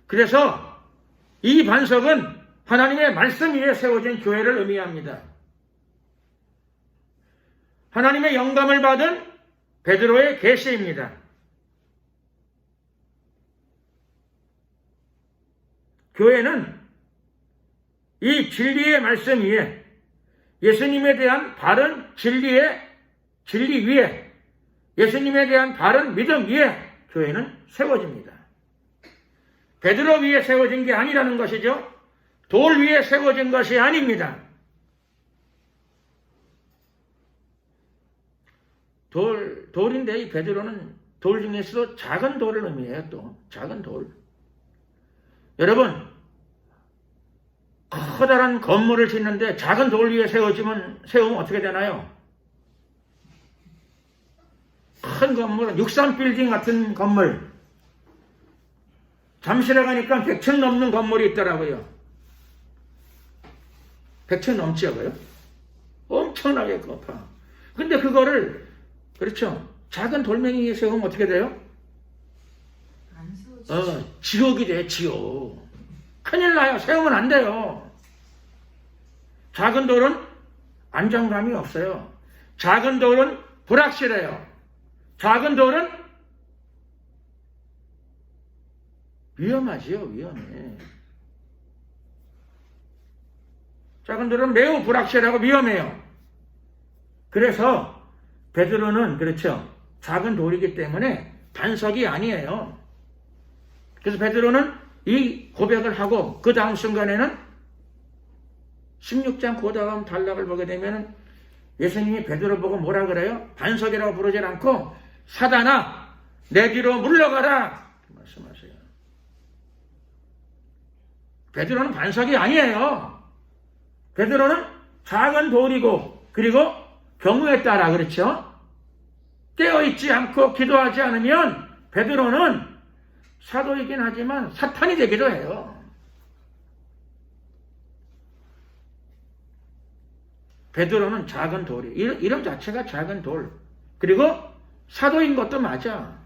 그래서 이 반석은 하나님의 말씀 위에 세워진 교회를 의미합니다. 하나님의 영감을 받은 베드로의 계시입니다. 교회는 이 진리의 말씀 위에 예수님에 대한 바른 진리 위에 예수님에 대한 바른 믿음 위에 교회는 세워집니다. 베드로 위에 세워진 게 아니라는 것이죠. 돌 위에 세워진 것이 아닙니다. 돌인데 이 베드로는 돌 중에서도 작은 돌을 의미해요. 또 작은 돌. 여러분, 커다란 건물을 짓는데 작은 돌 위에 세우면 어떻게 되나요? 큰 건물은 63빌딩 같은 건물, 잠실에 가니까 100층 넘는 건물이 있더라고요. 100층 넘지고요. 엄청나게 높아. 근데 그거를 그렇죠. 작은 돌멩이 위에 세우면 어떻게 돼요? 지옥이 돼, 지옥. 큰일 나요. 세우면 안 돼요. 작은 돌은 안정감이 없어요. 작은 돌은 불확실해요. 작은 돌은 위험하지요, 위험해. 작은 돌은 매우 불확실하고 위험해요. 그래서 베드로는 그렇죠. 작은 돌이기 때문에 반석이 아니에요. 그래서 베드로는 이 고백을 하고 그 다음 순간에는 16장 그 다음 단락을 보게 되면 예수님이 베드로 보고 뭐라 그래요? 반석이라고 부르지 않고 사단아 내 뒤로 물러가라 말씀하세요. 베드로는 반석이 아니에요. 베드로는 작은 돌이고 그리고 경우에 따라 그렇죠? 깨어있지 않고 기도하지 않으면 베드로는 사도이긴 하지만 사탄이 되기도 해요. 베드로는 작은 돌이 이름 자체가 작은 돌 그리고 사도인 것도 맞아.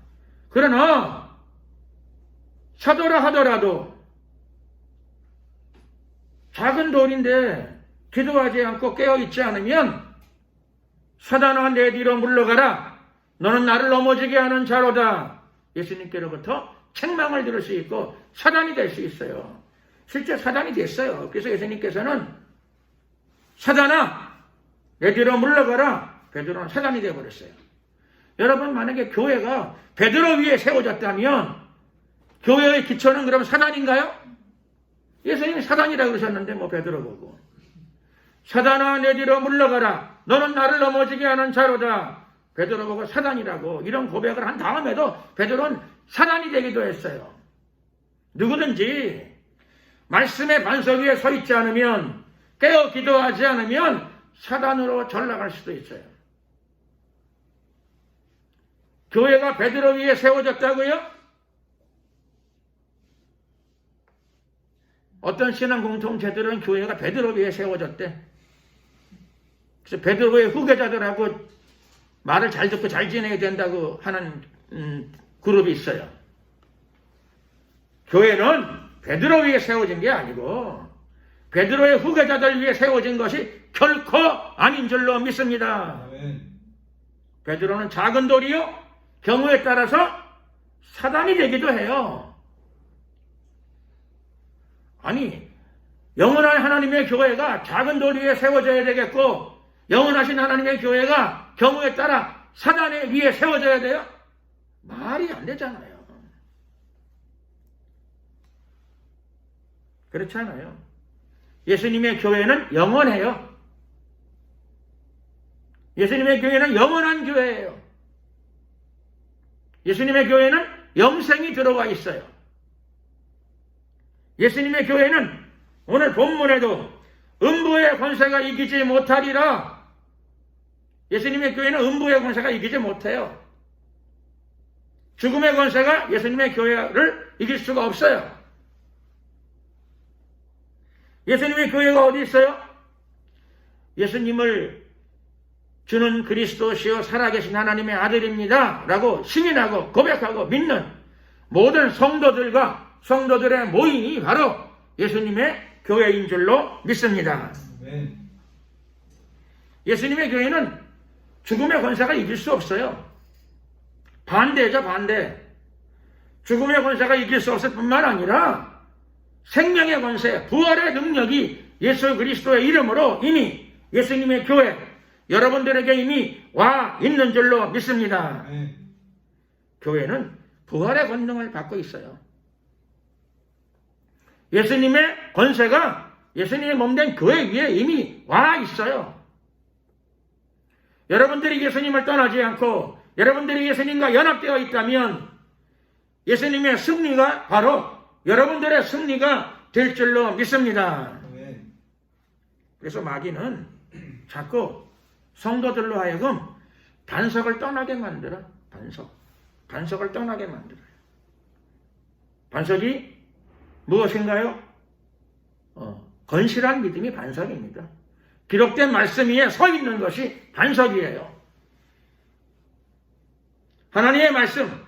그러나 사도라 하더라도 작은 돌인데 기도하지 않고 깨어있지 않으면 사단아 내 뒤로 물러가라. 너는 나를 넘어지게 하는 자로다. 예수님께로부터 책망을 들을 수 있고 사단이 될 수 있어요. 실제 사단이 됐어요. 그래서 예수님께서는 사단아 내 뒤로 물러가라. 베드로는 사단이 되어버렸어요. 여러분, 만약에 교회가 베드로 위에 세워졌다면 교회의 기초는 그럼 사단인가요? 예수님이 사단이라고 그러셨는데 뭐 베드로 보고 사단아 내 뒤로 물러가라 너는 나를 넘어지게 하는 자로다. 베드로 보고 사단이라고 이런 고백을 한 다음에도 베드로는 사단이 되기도 했어요. 누구든지 말씀의 반석 위에 서 있지 않으면, 깨어 기도하지 않으면 사단으로 전락할 수도 있어요. 교회가 베드로 위에 세워졌다고요? 어떤 신앙 공동체들은 교회가 베드로 위에 세워졌대. 그래서 베드로의 후계자들하고 말을 잘 듣고 잘 지내야 된다고 하는 그룹이 있어요. 교회는 베드로 위에 세워진 게 아니고 베드로의 후계자들 위에 세워진 것이 결코 아닌 줄로 믿습니다. 아멘. 베드로는 작은 돌이요, 경우에 따라서 사단이 되기도 해요. 아니, 영원한 하나님의 교회가 작은 돌 위에 세워져야 되겠고, 영원하신 하나님의 교회가 경우에 따라 사단의 위에 세워져야 돼요? 말이 안 되잖아요. 그렇지 않아요. 예수님의 교회는 영원해요. 예수님의 교회는 영원한 교회예요. 예수님의 교회는 영생이 들어와 있어요. 예수님의 교회는 오늘 본문에도 음부의 권세가 이기지 못하리라. 예수님의 교회는 음부의 권세가 이기지 못해요. 죽음의 권세가 예수님의 교회를 이길 수가 없어요. 예수님의 교회가 어디 있어요? 예수님을 주는 그리스도시요 살아계신 하나님의 아들입니다 라고 시인하고 고백하고 믿는 모든 성도들과 성도들의 모임이 바로 예수님의 교회인 줄로 믿습니다. 아멘. 예수님의 교회는 죽음의 권세가 이길 수 없어요. 반대죠, 반대. 죽음의 권세가 이길 수 없을 뿐만 아니라 생명의 권세, 부활의 능력이 예수 그리스도의 이름으로 이미 예수님의 교회, 여러분들에게 이미 와 있는 줄로 믿습니다. 아멘. 교회는 부활의 권능을 받고 있어요. 예수님의 권세가 예수님의 몸된 교회 위에 이미 와 있어요. 여러분들이 예수님을 떠나지 않고 여러분들이 예수님과 연합되어 있다면 예수님의 승리가 바로 여러분들의 승리가 될 줄로 믿습니다. 아멘. 그래서 마귀는 자꾸 성도들로 하여금 반석을 떠나게 만들어. 반석을 떠나게 만들어요. 반석이 무엇인가요? 건실한 믿음이 반석입니다. 기록된 말씀 위에 서 있는 것이 반석이에요. 하나님의 말씀,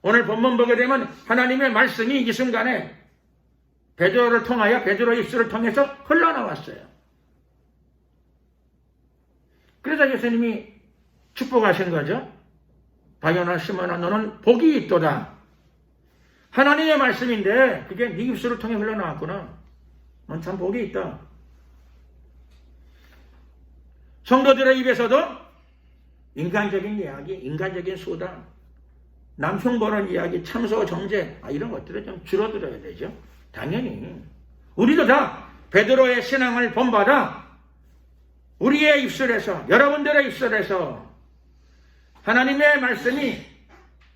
오늘 본문 보게 되면 하나님의 말씀이 이 순간에 베드로를 통하여 베드로의 입술을 통해서 흘러나왔어요. 그래서 예수님이 축복하신 거죠. 바요나 시몬아 너는 복이 있도다. 하나님의 말씀인데 그게 네 입술을 통해 흘러나왔구나. 넌 참 복이 있다. 성도들의 입에서도 인간적인 이야기, 인간적인 수다, 남 흉보는 이야기, 참소, 정죄 이런 것들을 좀 줄어들어야 되죠. 당연히 우리도 다 베드로의 신앙을 본받아 우리의 입술에서, 여러분들의 입술에서 하나님의 말씀이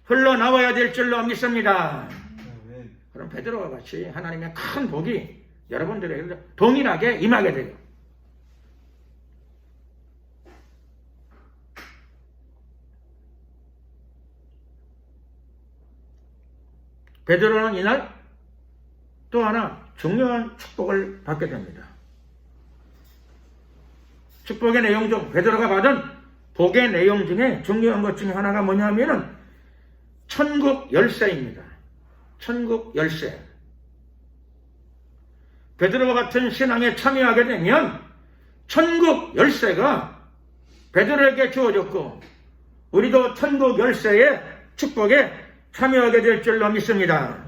흘러나와야 될 줄로 믿습니다. 아멘. 그럼 베드로와 같이 하나님의 큰 복이 여러분들에게 동일하게 임하게 돼요. 베드로는 이날 또 하나 중요한 축복을 받게 됩니다. 축복의 내용 중 베드로가 받은 복의 내용 중에 중요한 것 중에 하나가 뭐냐면은 천국 열쇠입니다. 천국 열쇠. 베드로와 같은 신앙에 참여하게 되면 천국 열쇠가 베드로에게 주어졌고 우리도 천국 열쇠의 축복에 참여하게 될 줄로 믿습니다.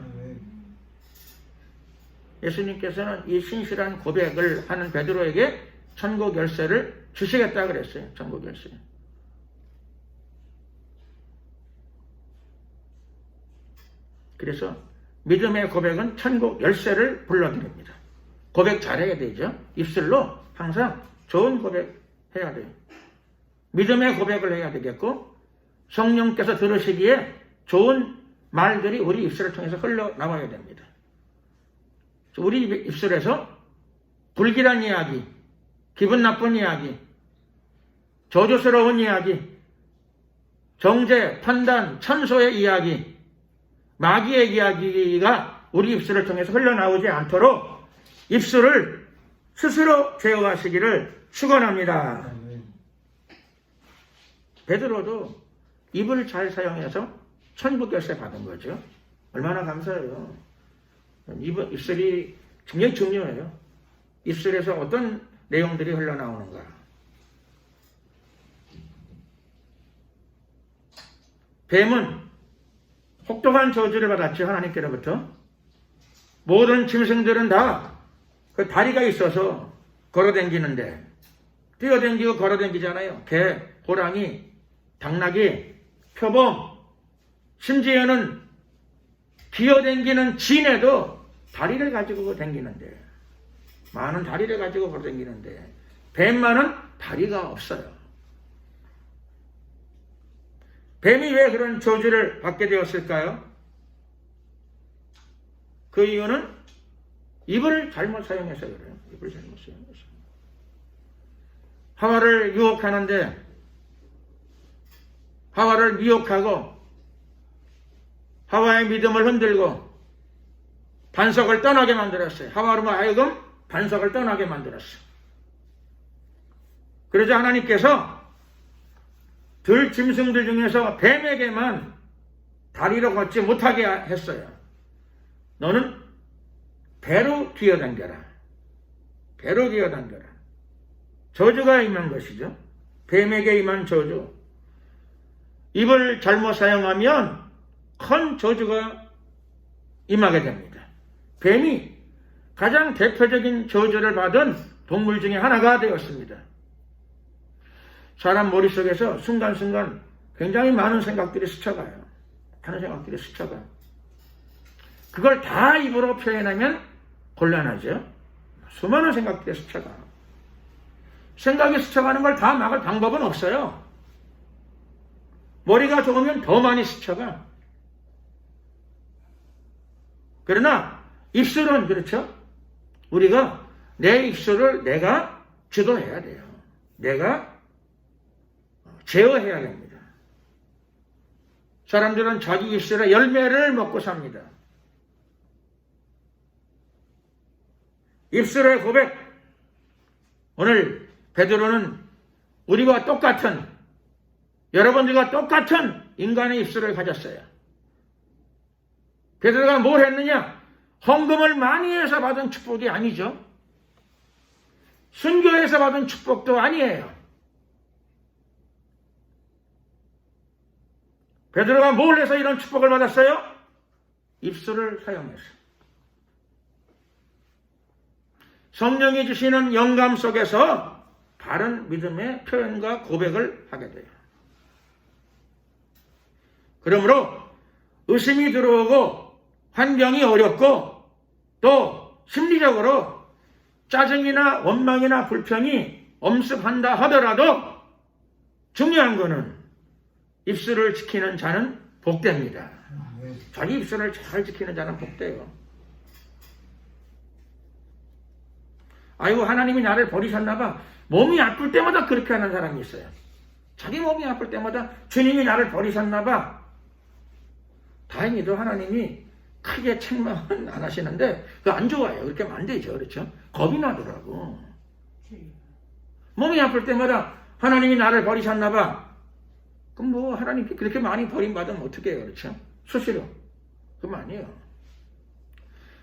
예수님께서는 이 신실한 고백을 하는 베드로에게 천국 열쇠를 주시겠다 그랬어요. 천국 열쇠. 그래서 믿음의 고백은 천국 열쇠를 불러드립니다. 고백 잘해야 되죠. 입술로 항상 좋은 고백 해야 돼요. 믿음의 고백을 해야 되겠고, 성령께서 들으시기에 좋은 말들이 우리 입술을 통해서 흘러나와야 됩니다. 우리 입술에서 불길한 이야기, 기분 나쁜 이야기, 저주스러운 이야기, 정죄, 판단, 천소의 이야기, 마귀의 이야기가 우리 입술을 통해서 흘러나오지 않도록 입술을 스스로 제어하시기를 축원합니다. 베드로도 입을 잘 사용해서 천국 열쇠 받은 거죠. 얼마나 감사해요. 입술이 굉장히 중요해요. 입술에서 어떤 내용들이 흘러나오는가. 뱀은 혹독한 저주를 받았죠. 하나님께로부터. 모든 짐승들은 다 그 다리가 있어서 걸어다니는데, 뛰어다니고 걸어다니잖아요. 개, 호랑이, 당나귀, 표범, 심지어는 기어다니는 진에도 다리를 가지고 다니는데, 많은 다리를 가지고 걸어다니는데, 뱀만은 다리가 없어요. 뱀이 왜 그런 저주를 받게 되었을까요? 그 이유는 입을 잘못 사용해서 그래요. 입을 잘못 사용해서. 하와를 유혹하는데, 하와를 미혹하고, 하와의 믿음을 흔들고, 반석을 떠나게 만들었어요. 하와로 하여금 반석을 떠나게 만들었어요. 그러자 하나님께서 들 짐승들 중에서 뱀에게만 다리로 걷지 못하게 했어요. 너는 배로 기어다녀라. 배로 기어다녀라. 저주가 임한 것이죠. 뱀에게 임한 저주. 입을 잘못 사용하면 큰 저주가 임하게 됩니다. 뱀이 가장 대표적인 저주를 받은 동물 중에 하나가 되었습니다. 사람 머릿속에서 순간순간 굉장히 많은 생각들이 스쳐가요. 많은 생각들이 스쳐가요. 그걸 다 입으로 표현하면 곤란하죠. 수많은 생각들이 스쳐가요. 생각이 스쳐가는 걸 다 막을 방법은 없어요. 머리가 좋으면 더 많이 스쳐가. 그러나 입술은 그렇죠. 우리가 내 입술을 내가 주도해야 돼요. 내가 제어해야 됩니다. 사람들은 자기 입술의 열매를 먹고 삽니다. 입술의 고백. 오늘 베드로는 우리와 똑같은, 여러분들과 똑같은 인간의 입술을 가졌어요. 베드로가 뭘 했느냐? 헌금을 많이 해서 받은 축복이 아니죠. 순교해서 받은 축복도 아니에요. 베드로가 뭘 해서 이런 축복을 받았어요? 입술을 사용해서. 성령이 주시는 영감 속에서 바른 믿음의 표현과 고백을 하게 돼요. 그러므로 의심이 들어오고 환경이 어렵고 또 심리적으로 짜증이나 원망이나 불평이 엄습한다 하더라도 중요한 거는 입술을 지키는 자는 복됩니다. 자기 입술을 잘 지키는 자는 복돼요. 아이고 하나님이 나를 버리셨나 봐. 몸이 아플 때마다 그렇게 하는 사람이 있어요. 자기 몸이 아플 때마다 주님이 나를 버리셨나 봐. 다행히도 하나님이 크게 책망은 안 하시는데 그거 안 좋아요. 그렇게 하면 안 되죠. 그렇죠? 겁이 나더라고. 몸이 아플 때마다 하나님이 나를 버리셨나 봐. 그럼 뭐 하나님께 그렇게 많이 버림받으면 어떻게 해요? 그렇죠? 수시로. 그럼 아니에요.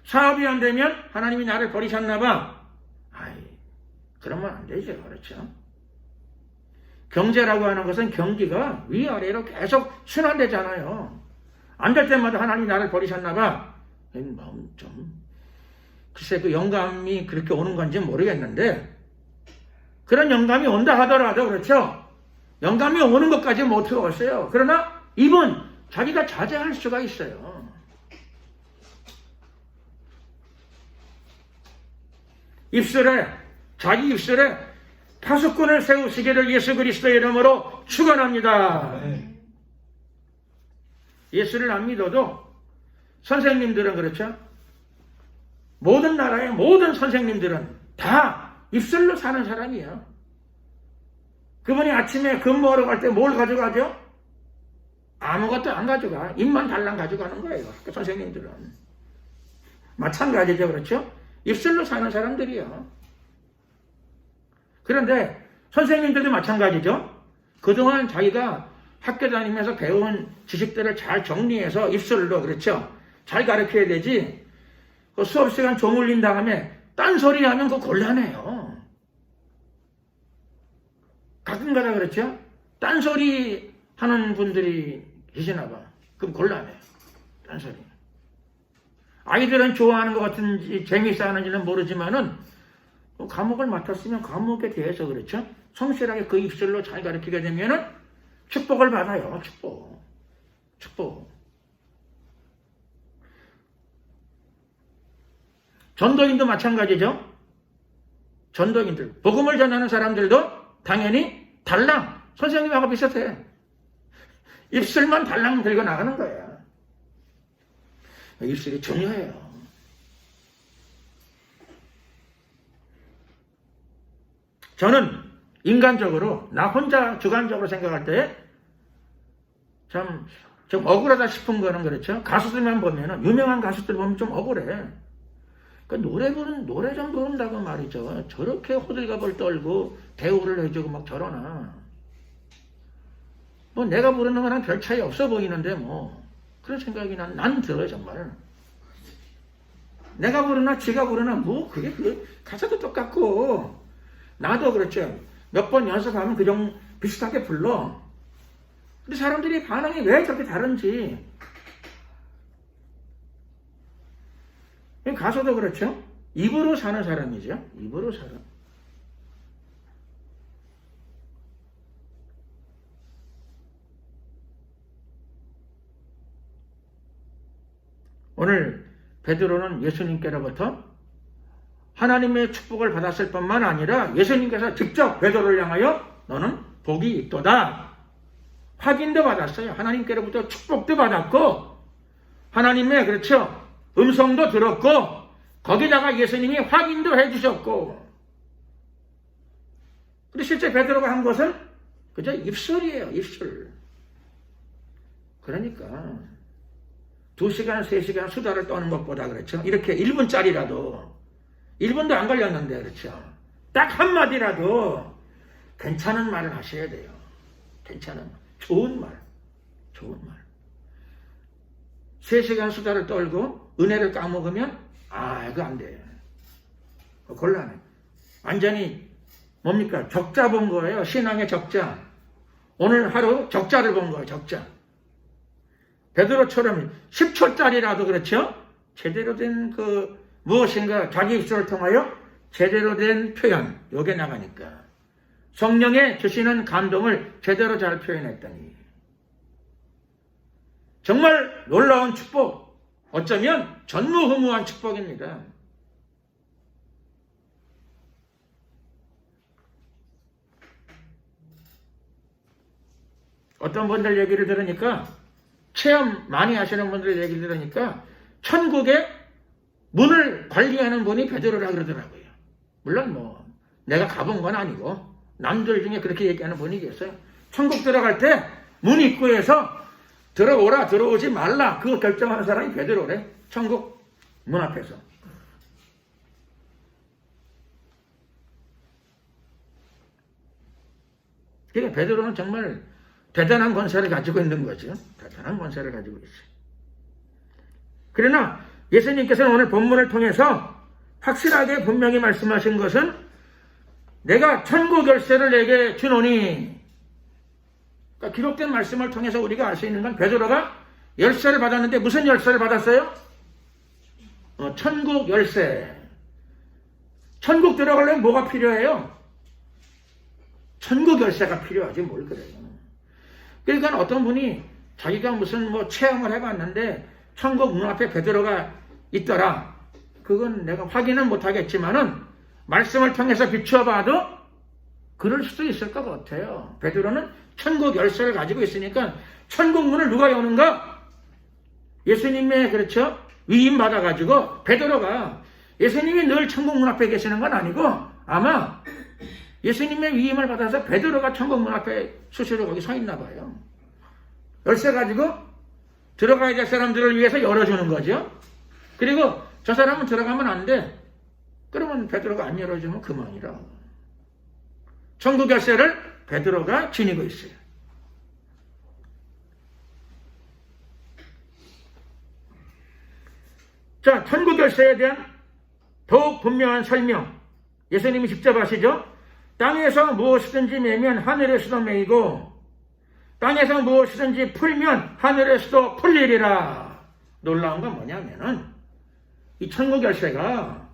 사업이 안 되면 하나님이 나를 버리셨나 봐. 아이, 그러면 안 되죠. 그렇죠? 경제라고 하는 것은 경기가 위아래로 계속 순환되잖아요. 안 될 때마다 하나님이 나를 버리셨나 봐. 마음 좀 글쎄 그 영감이 그렇게 오는 건지 모르겠는데 그런 영감이 온다 하더라도 그렇죠. 영감이 오는 것까지는 못 들어왔어요. 그러나 입은 자기가 자제할 수가 있어요. 자기 입술에 파수꾼을 세우시기를 예수 그리스도의 이름으로 축원합니다. 예수를 안 믿어도 선생님들은 그렇죠. 모든 나라의 모든 선생님들은 다 입술로 사는 사람이에요. 그분이 아침에 근무하러 갈 때 뭘 가져가죠? 아무것도 안 가져가. 입만 달랑 가져가는 거예요. 그 선생님들은. 마찬가지죠. 그렇죠? 입술로 사는 사람들이요. 그런데 선생님들도 마찬가지죠. 그동안 자기가 학교 다니면서 배운 지식들을 잘 정리해서 입술로 그렇죠. 잘 가르쳐야 되지. 그 수업 시간 조물린 다음에 딴소리 하면 그거 곤란해요. 가끔가다 그렇죠. 딴소리 하는 분들이 계시나 봐. 그럼 곤란해요. 딴소리. 아이들은 좋아하는 것 같은지 재미있어 하는지는 모르지만은 과목을 맡았으면 과목에 대해서 그렇죠. 성실하게 그 입술로 잘 가르치게 되면은 축복을 받아요. 축복. 전도인도 마찬가지죠. 전도인들, 복음을 전하는 사람들도 당연히 달랑 선생님하고 비슷해. 입술만 달랑 들고 나가는 거야. 입술이 중요해요. 저는 인간적으로 나 혼자 주관적으로 생각할 때 좀 억울하다 싶은 거는 그렇죠. 가수들만 보면은 유명한 가수들 보면 좀 억울해. 그 노래 좀 부른다고 말이죠. 저렇게 호들갑을 떨고 대우를 해주고 막 저러나. 뭐 내가 부르는 거랑 별 차이 없어 보이는데 뭐 그런 생각이 난 들어요 정말. 내가 부르나 지가 부르나 뭐 그게 가사도 똑같고 나도 그렇죠. 몇 번 연습하면 그정 비슷하게 불러. 근데 사람들이 반응이 왜 저렇게 다른지. 가수도 그렇죠. 입으로 사는 사람이죠. 입으로 살아. 오늘 베드로는 예수님께로부터 하나님의 축복을 받았을 뿐만 아니라 예수님께서 직접 베드로를 향하여 너는 복이 있도다. 확인도 받았어요. 하나님께로부터 축복도 받았고 하나님의 그렇죠. 음성도 들었고 거기다가 예수님이 확인도 해주셨고. 근데 실제 베드로가 한 것은 그저 입술이에요. 입술. 그러니까 2시간 3시간 수다를 떠는 것보다 그렇죠. 이렇게 1분짜리라도 1분도 안 걸렸는데 그렇죠. 딱 한마디라도 괜찮은 말을 하셔야 돼요. 괜찮은 말. 좋은 말. 3시간 수다를 떨고 은혜를 까먹으면 이거 안 돼. 곤란해. 완전히 뭡니까? 적자 본 거예요. 신앙의 적자. 오늘 하루 적자를 본 거예요. 적자. 베드로처럼 10초짜리라도 그렇죠? 제대로 된 무엇인가 자기 입술을 통하여 제대로 된 표현, 요게 나가니까. 성령의 주시는 감동을 제대로 잘 표현했더니. 정말 놀라운 축복, 어쩌면 전무후무한 축복입니다. 어떤 분들 얘기를 들으니까, 체험 많이 하시는 분들 얘기를 들으니까 천국의 문을 관리하는 분이 베드로라 그러더라고요. 물론 뭐 내가 가본 건 아니고 남들 중에 그렇게 얘기하는 분이 계세요. 천국 들어갈 때 문 입구에서 들어오라 들어오지 말라 그거 결정하는 사람이 베드로래. 천국 문 앞에서. 그러니까 베드로는 정말 대단한 권세를 가지고 있는 거죠. 대단한 권세를 가지고 있어요. 그러나 예수님께서는 오늘 본문을 통해서 확실하게 분명히 말씀하신 것은 내가 천국 열쇠를 내게 주노니, 그러니까 기록된 말씀을 통해서 우리가 알 수 있는 건 베드로가 열쇠를 받았는데 무슨 열쇠를 받았어요? 천국 열쇠. 천국 들어가려면 뭐가 필요해요? 천국 열쇠가 필요하지 뭘 그래요. 그러니까 어떤 분이 자기가 무슨 체험을 해봤는데 천국 문 앞에 베드로가 있더라. 그건 내가 확인은 못하겠지만은 말씀을 통해서 비추어봐도 그럴 수도 있을 것 같아요. 베드로는 천국 열쇠를 가지고 있으니까 천국 문을 누가 여는가? 예수님의 그렇죠? 위임 받아가지고 베드로가 예수님이 늘 천국 문 앞에 계시는 건 아니고 아마 예수님의 위임을 받아서 베드로가 천국 문 앞에 수시로 거기 서 있나 봐요. 열쇠 가지고 들어가야 될 사람들을 위해서 열어주는 거죠. 그리고 저 사람은 들어가면 안 돼. 그러면 베드로가 안 열어주면 그만이라. 천국 열쇠를 베드로가 지니고 있어요. 자, 천국 열쇠에 대한 더욱 분명한 설명. 예수님이 직접 하시죠. 땅에서 무엇이든지 매면 하늘에서도 매이고 땅에서 무엇이든지 풀면 하늘에서도 풀리리라. 놀라운 건 뭐냐면은 이 천국 열쇠가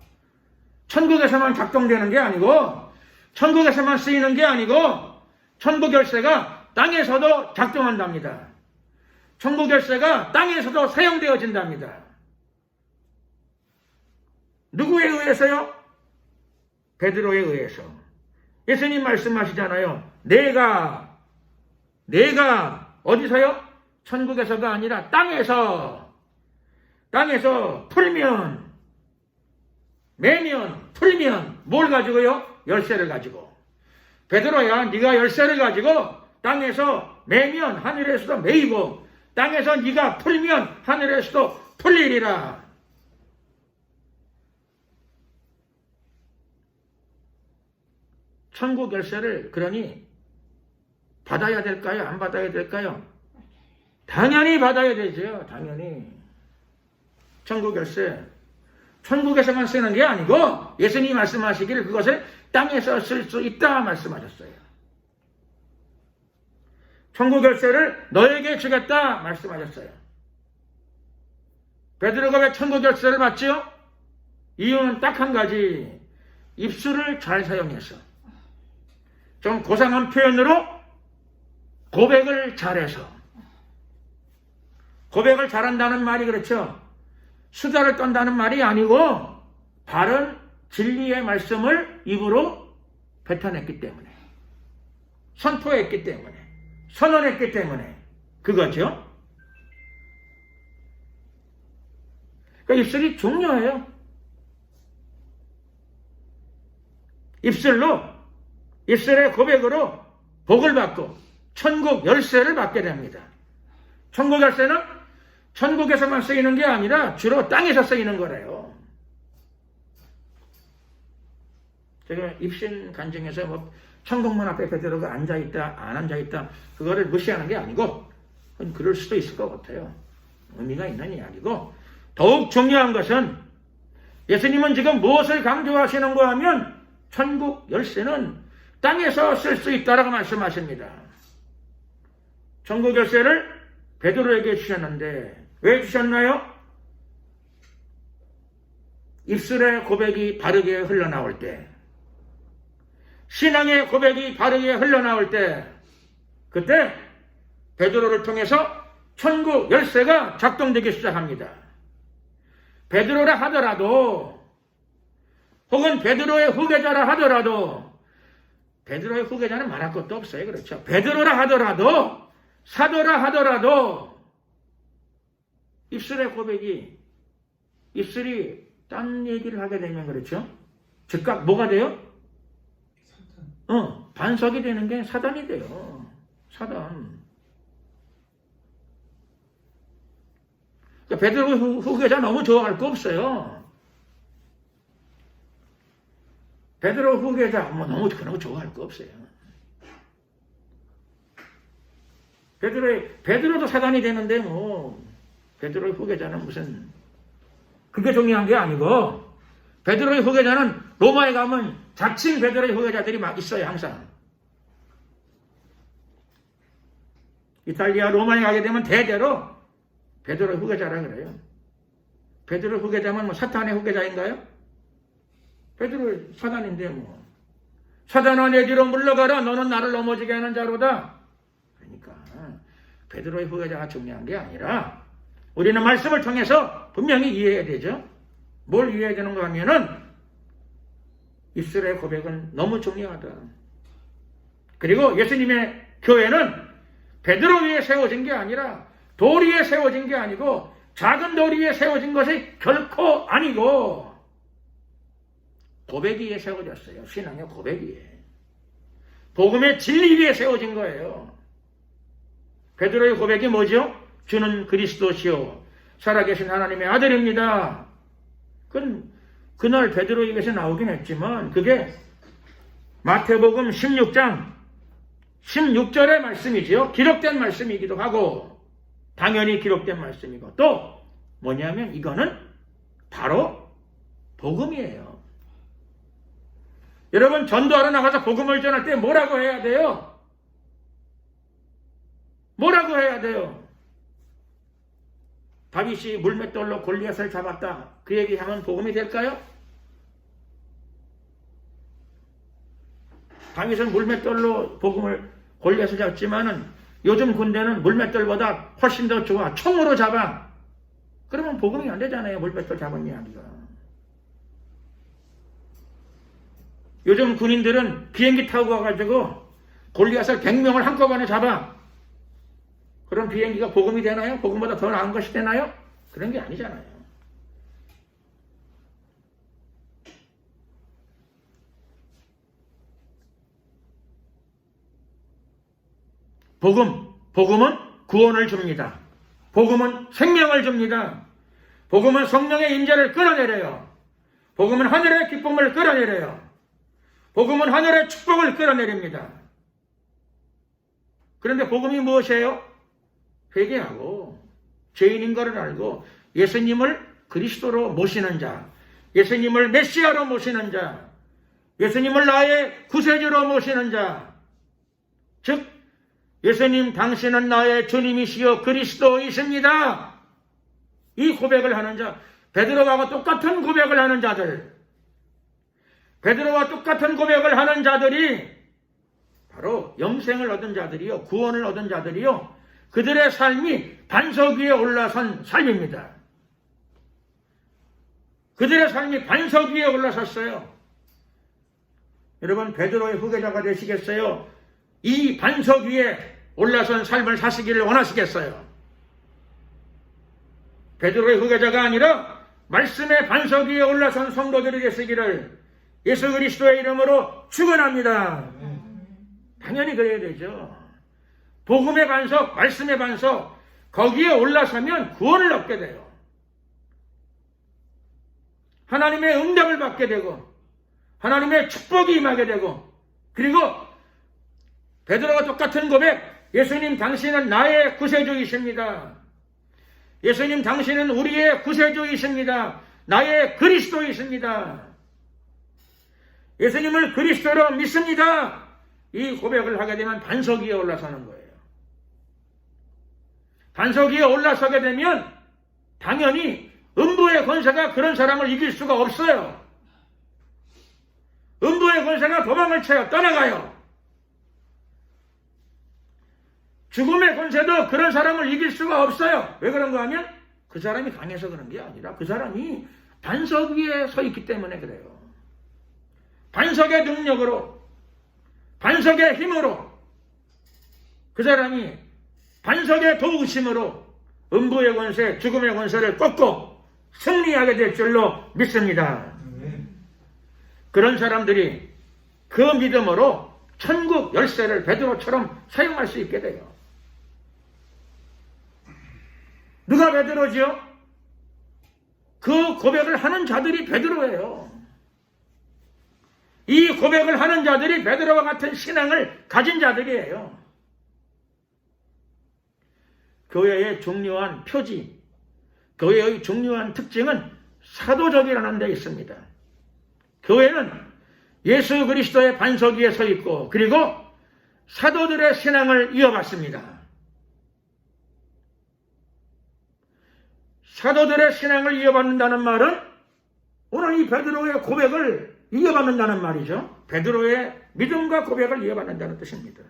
천국에서만 작동되는 게 아니고 천국에서만 쓰이는 게 아니고 천국 열쇠가 땅에서도 작동한답니다. 천국 열쇠가 땅에서도 사용되어진답니다. 누구에 의해서요? 베드로에 의해서. 예수님 말씀하시잖아요. 내가 어디서요? 천국에서가 아니라 땅에서 풀면 매면 풀면 뭘 가지고요? 열쇠를 가지고. 베드로야 네가 열쇠를 가지고 땅에서 매면 하늘에서도 매이고 땅에서 네가 풀면 하늘에서도 풀리리라. 천국 열쇠를 그러니 받아야 될까요? 안 받아야 될까요? 당연히 받아야 되죠. 당연히. 천국 열쇠. 천국에서만 쓰는 게 아니고 예수님이 말씀하시기를 그것을 땅에서 쓸 수 있다 말씀하셨어요. 천국 열쇠를 너에게 주겠다 말씀하셨어요. 베드로가 왜 천국 열쇠를 받죠? 이유는 딱 한 가지. 입술을 잘 사용해서. 좀 고상한 표현으로 고백을 잘해서. 고백을 잘한다는 말이 그렇죠. 수다를 떤다는 말이 아니고 바른 진리의 말씀을 입으로 뱉어냈기 때문에 선포했기 때문에 선언했기 때문에 그거죠. 그러니까 입술이 중요해요. 입술의 고백으로 복을 받고 천국 열쇠를 받게 됩니다. 천국 열쇠는 천국에서만 쓰이는 게 아니라 주로 땅에서 쓰이는 거래요. 제가 입신 간증에서 뭐 천국문 앞에 베드로가 앉아있다 안 앉아있다 그거를 무시하는 게 아니고 그건 그럴 수도 있을 것 같아요. 의미가 있는 이야기고 더욱 중요한 것은 예수님은 지금 무엇을 강조하시는가 하면 천국 열쇠는 땅에서 쓸 수 있다라고 말씀하십니다. 천국 열쇠를 베드로에게 주셨는데 왜 주셨나요? 입술의 고백이 바르게 흘러나올 때, 신앙의 고백이 바르게 흘러나올 때, 그때 베드로를 통해서 천국 열쇠가 작동되기 시작합니다. 베드로라 하더라도 혹은 베드로의 후계자라 하더라도 베드로의 후계자는 말할 것도 없어요. 그렇죠? 베드로라 하더라도 사도라 하더라도 입술의 고백이 입술이 딴 얘기를 하게 되면 그렇죠? 즉각 뭐가 돼요? 사단. 반석이 되는 게 사단이 돼요. 사단. 그러니까 베드로 후계자 너무 좋아할 거 없어요. 베드로 후계자 너무 그런 거 좋아할 거 없어요. 베드로도 사단이 되는데 베드로의 후계자는 무슨 그게 중요한 게 아니고 베드로의 후계자는 로마에 가면 자칭 베드로의 후계자들이 막 있어요. 항상 이탈리아 로마에 가게 되면 대대로 베드로의 후계자라 그래요. 베드로의 후계자면 사탄의 후계자인가요? 베드로 사단인데 사단아 내 뒤로 물러가라 너는 나를 넘어지게 하는 자로다. 그러니까 베드로의 후계자가 중요한 게 아니라 우리는 말씀을 통해서 분명히 이해해야 되죠. 뭘 이해해야 되는가 하면은 입술의 고백은 너무 중요하다. 그리고 예수님의 교회는 베드로 위에 세워진 게 아니라 돌 위에 세워진 게 아니고 작은 돌 위에 세워진 것이 결코 아니고 고백 위에 세워졌어요. 신앙의 고백 위에. 복음의 진리 위에 세워진 거예요. 베드로의 고백이 뭐죠? 주는 그리스도시요 살아계신 하나님의 아들입니다. 그건 그날 베드로 입에서 나오긴 했지만 그게 마태복음 16장 16절의 말씀이지요. 기록된 말씀이기도 하고 당연히 기록된 말씀이고 또 뭐냐면 이거는 바로 복음이에요. 여러분 전도하러 나가서 복음을 전할 때 뭐라고 해야 돼요? 뭐라고 해야 돼요? 다윗이 물맷돌로 골리앗을 잡았다. 그 얘기하면 복음이 될까요? 다윗은 물맷돌로 골리앗을 잡지만은 요즘 군대는 물맷돌보다 훨씬 더 좋아. 총으로 잡아. 그러면 복음이 안 되잖아요. 물맷돌 잡은 이야기가. 요즘 군인들은 비행기 타고 가가지고 골리앗을 100명을 한꺼번에 잡아. 그럼 비행기가 복음이 되나요? 복음보다 더 나은 것이 되나요? 그런 게 아니잖아요. 복음은 구원을 줍니다. 복음은 생명을 줍니다. 복음은 성령의 임재를 끌어내려요. 복음은 하늘의 기쁨을 끌어내려요. 복음은 하늘의 축복을 끌어내립니다. 그런데 복음이 무엇이에요? 회개하고 죄인인 것을 알고 예수님을 그리스도로 모시는 자, 예수님을 메시아로 모시는 자, 예수님을 나의 구세주로 모시는 자, 즉 예수님 당신은 나의 주님이시여 그리스도이십니다. 이 고백을 하는 자, 베드로와 똑같은 고백을 하는 자들, 베드로와 똑같은 고백을 하는 자들이 바로 영생을 얻은 자들이요, 구원을 얻은 자들이요, 그들의 삶이 반석 위에 올라선 삶입니다. 그들의 삶이 반석 위에 올라섰어요. 여러분 베드로의 후계자가 되시겠어요? 이 반석 위에 올라선 삶을 사시기를 원하시겠어요? 베드로의 후계자가 아니라 말씀의 반석 위에 올라선 성도들이 되시기를 예수 그리스도의 이름으로 축원합니다. 당연히 그래야 되죠. 복음의 반석, 말씀의 반석, 거기에 올라서면 구원을 얻게 돼요. 하나님의 응답을 받게 되고 하나님의 축복이 임하게 되고, 그리고 베드로와 똑같은 고백, 예수님 당신은 나의 구세주이십니다. 예수님 당신은 우리의 구세주이십니다. 나의 그리스도이십니다. 예수님을 그리스도로 믿습니다. 이 고백을 하게 되면 반석 위에 올라서는 거예요. 반석 위에 올라서게 되면 당연히 음부의 권세가 그런 사람을 이길 수가 없어요. 음부의 권세가 도망을 쳐요. 떠나가요. 죽음의 권세도 그런 사람을 이길 수가 없어요. 왜 그런가 하면 그 사람이 강해서 그런 게 아니라 그 사람이 반석 위에 서 있기 때문에 그래요. 반석의 능력으로, 반석의 힘으로, 그 사람이 반석의 도우심으로 음부의 권세, 죽음의 권세를 꺾고 승리하게 될 줄로 믿습니다. 그런 사람들이 그 믿음으로 천국 열쇠를 베드로처럼 사용할 수 있게 돼요. 누가 베드로지요? 그 고백을 하는 자들이 베드로예요. 이 고백을 하는 자들이 베드로와 같은 신앙을 가진 자들이에요. 교회의 중요한 표지, 교회의 중요한 특징은 사도적이라는 데 있습니다. 교회는 예수 그리스도의 반석 위에 서 있고, 그리고 사도들의 신앙을 이어받습니다. 사도들의 신앙을 이어받는다는 말은 오늘 이 베드로의 고백을 이어받는다는 말이죠. 베드로의 믿음과 고백을 이어받는다는 뜻입니다.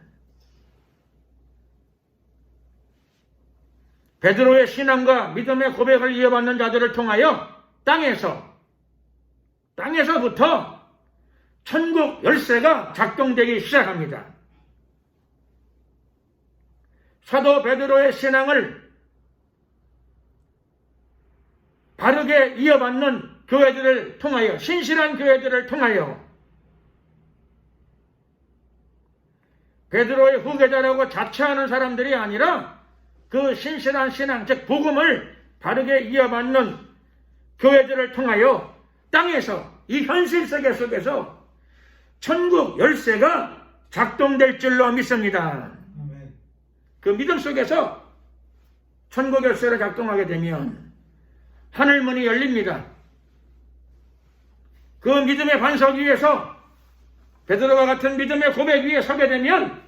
베드로의 신앙과 믿음의 고백을 이어받는 자들을 통하여 땅에서부터 천국 열쇠가 작동되기 시작합니다. 사도 베드로의 신앙을 바르게 이어받는 교회들을 통하여, 신실한 교회들을 통하여 베드로의 후계자라고 자처하는 사람들이 아니라 그 신실한 신앙, 즉 복음을 바르게 이어받는 교회들을 통하여 땅에서, 이 현실 세계 속에서 천국 열쇠가 작동될 줄로 믿습니다. 그 믿음 속에서 천국 열쇠를 작동하게 되면 하늘문이 열립니다. 그 믿음의 반석 위에서 베드로와 같은 믿음의 고백 위에 서게 되면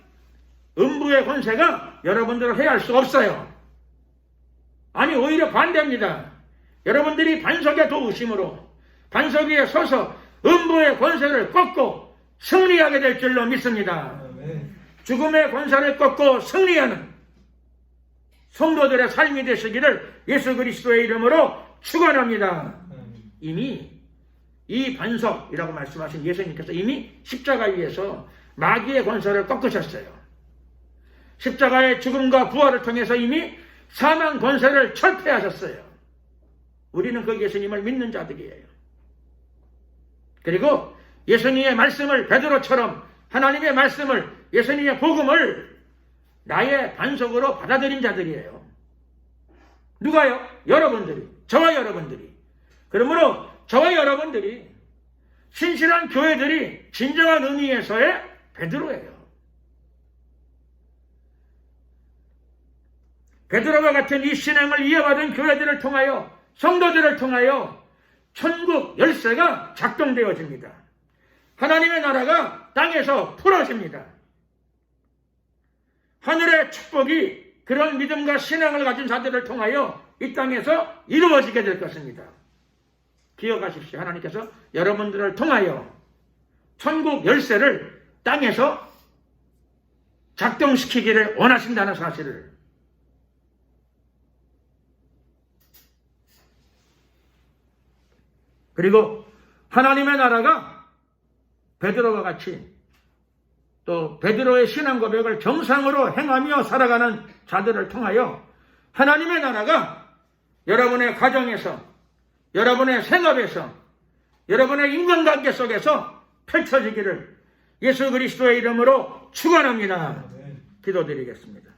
음부의 권세가 여러분들을 해할 수 없어요. 아니, 오히려 반대입니다. 여러분들이 반석에 도우심으로 반석 위에 서서 음부의 권세를 꺾고 승리하게 될 줄로 믿습니다. 죽음의 권세를 꺾고 승리하는 성도들의 삶이 되시기를 예수 그리스도의 이름으로 축원합니다. 이미 이 반석이라고 말씀하신 예수님께서 이미 십자가 위에서 마귀의 권세를 꺾으셨어요. 십자가의 죽음과 부활을 통해서 이미 사망 권세를 철폐하셨어요. 우리는 그 예수님을 믿는 자들이에요. 그리고 예수님의 말씀을, 베드로처럼 하나님의 말씀을, 예수님의 복음을 나의 반석으로 받아들인 자들이에요. 누가요? 여러분들이, 저와 여러분들이. 그러므로 저와 여러분들이, 신실한 교회들이 진정한 의미에서의 베드로예요. 베드로와 같은 이 신앙을 이어받은 교회들을 통하여, 성도들을 통하여 천국 열쇠가 작동되어집니다. 하나님의 나라가 땅에서 풀어집니다. 하늘의 축복이 그런 믿음과 신앙을 가진 자들을 통하여 이 땅에서 이루어지게 될 것입니다. 기억하십시오. 하나님께서 여러분들을 통하여 천국 열쇠를 땅에서 작동시키기를 원하신다는 사실을. 그리고 하나님의 나라가 베드로와 같이 또 베드로의 신앙 고백을 정상으로 행하며 살아가는 자들을 통하여 하나님의 나라가 여러분의 가정에서, 여러분의 생업에서, 여러분의 인간관계 속에서 펼쳐지기를 예수 그리스도의 이름으로 축원합니다. 기도드리겠습니다.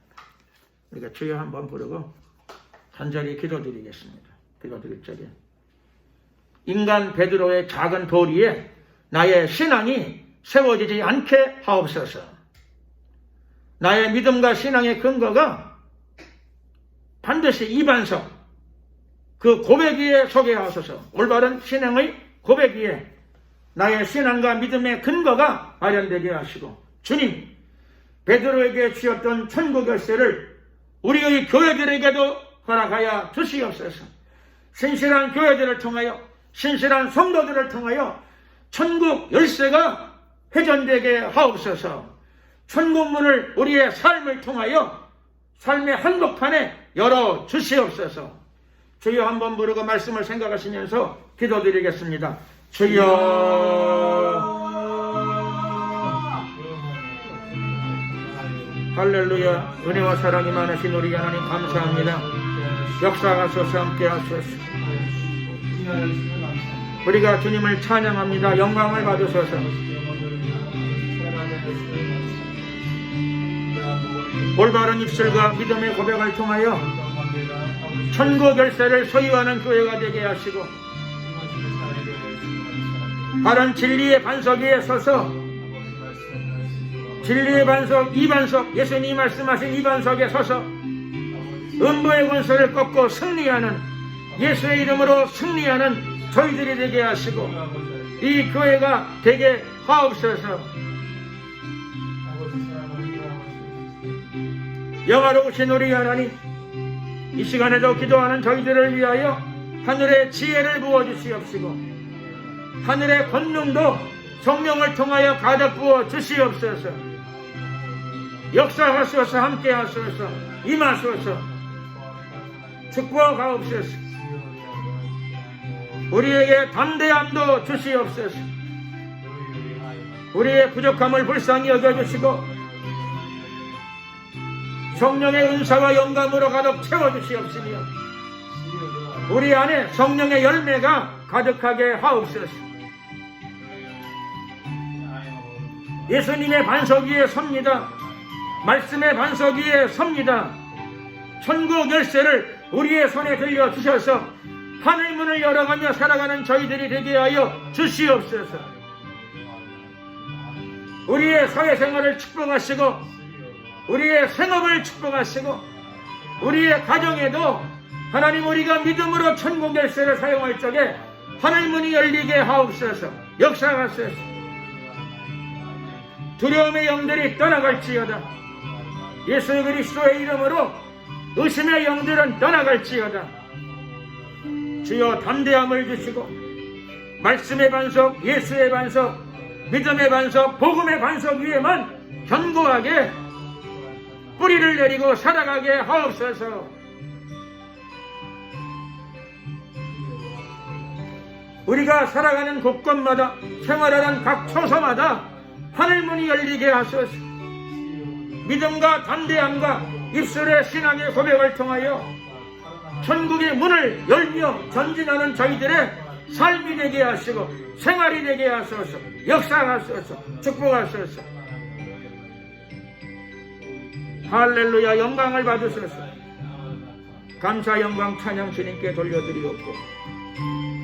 우리가 주여 한번 부르고 간절히 기도드리겠습니다. 기도드릴 적에 인간 베드로의 작은 도리에 나의 신앙이 세워지지 않게 하옵소서. 나의 믿음과 신앙의 근거가 반드시 이 반석, 그 고백 위에 서게 하소서. 올바른 신앙의 고백 위에 나의 신앙과 믿음의 근거가 마련되게 하시고, 주님, 베드로에게 주셨던 천국 열쇠를 우리의 교회들에게도 허락하여 주시옵소서. 신실한 교회들을 통하여, 신실한 성도들을 통하여 천국 열쇠가 회전되게 하옵소서. 천국 문을 우리의 삶을 통하여 삶의 한복판에 열어 주시옵소서. 주여 한번 부르고 말씀을 생각하시면서 기도드리겠습니다. 주여. 할렐루야. 은혜와 사랑이 많으신 우리 하나님 감사합니다. 역사하소서, 함께 하소서. 우리가 주님을 찬양합니다. 영광을 받으소서. 올바른 입술과 믿음의 고백을 통하여 천국 열쇠를 소유하는 교회가 되게 하시고, 바른 진리의 반석 위에 서서 진리의 반석, 이 반석, 예수님이 말씀하신 이 반석에 서서 음부의 권세를 꺾고 승리하는, 예수의 이름으로 승리하는 저희들이 되게 하시고, 이 교회가 되게 하옵소서. 영화로우신 우리 하나님, 이 시간에도 기도하는 저희들을 위하여 하늘의 지혜를 부어주시옵시고, 하늘의 권능도 성령을 통하여 가득 부어 주시옵소서. 역사하소서, 함께 하소서, 임하소서, 축복하옵소서. 우리에게 담대함도 주시옵소서. 우리의 부족함을 불쌍히 여겨주시고 성령의 은사와 영감으로 가득 채워주시옵시며 우리 안에 성령의 열매가 가득하게 하옵소서. 예수님의 반석 위에 섭니다. 말씀의 반석 위에 섭니다. 천국 열쇠를 우리의 손에 들려주셔서 하늘문을 열어가며 살아가는 저희들이 되게 하여 주시옵소서. 우리의 사회생활을 축복하시고 우리의 생업을 축복하시고 우리의 가정에도 하나님 우리가 믿음으로 천국 열쇠를 사용할 적에 하늘문이 열리게 하옵소서. 역사하소서. 두려움의 영들이 떠나갈지어다. 예수 그리스도의 이름으로 의심의 영들은 떠나갈지어다. 주여 담대함을 주시고 말씀의 반석, 예수의 반석, 믿음의 반석, 복음의 반석 위에만 견고하게 뿌리를 내리고 살아가게 하옵소서. 우리가 살아가는 곳곳마다 생활하는 각 처소마다 하늘문이 열리게 하소서. 믿음과 담대함과 입술의 신앙의 고백을 통하여 천국의 문을 열며 전진하는 저희들의 삶이 되게 하시고 생활이 되게 하소서. 역사하소서. 축복하소서. 할렐루야. 영광을 받으소서. 감사 영광 찬양 주님께 돌려드리옵고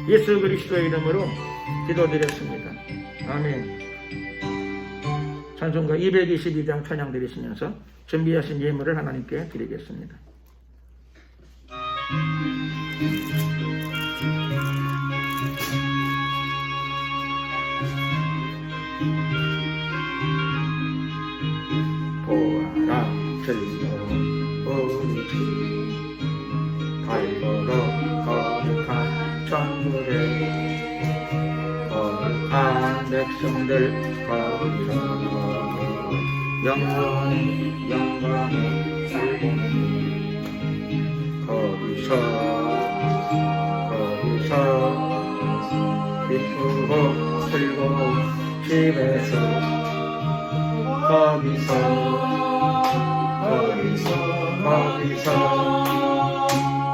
예수 그리스도의 이름으로 기도드렸습니다. 아멘. 찬송가 222장 찬양 드리시면서 준비하신 예물을 하나님께 드리겠습니다. 보아라 즐거운 우리 주 달고로 거룩한 천국에 거룩한 백성들 거룩한 영원히 영원히 살겠니 거기서 기쁘고 즐거운 집에서 거기서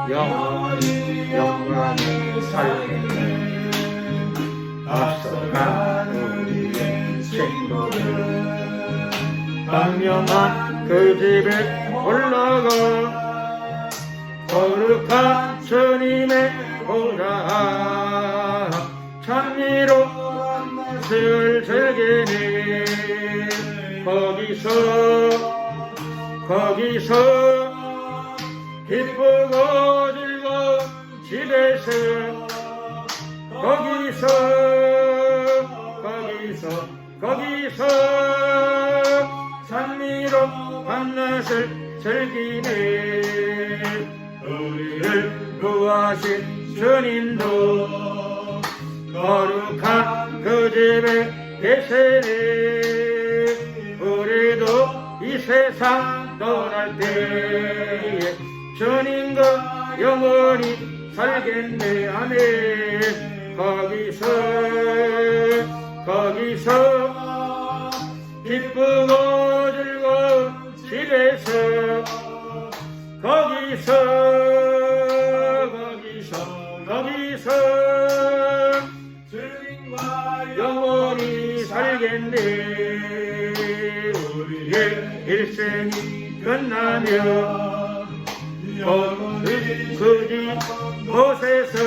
영원히 영원히 살겠네 앞서간 우리의 친구들 광명한 그 집에 올라가 거룩한 주님의 보라 찬미로 술 즐기니 거기서 기쁘고 즐거운 집에서 거기서 산미로 밤낮을 즐기네 우리를 구하신 주님도 거룩한 그 집에 계시네 우리도 이 세상 떠날 때에 주님과 영원히 살겠네 아멘 거기서 기쁘고 즐거운 집에서 거기서 주님과 영원히 살겠네 우리의 일생이 끝나며 그 곳에서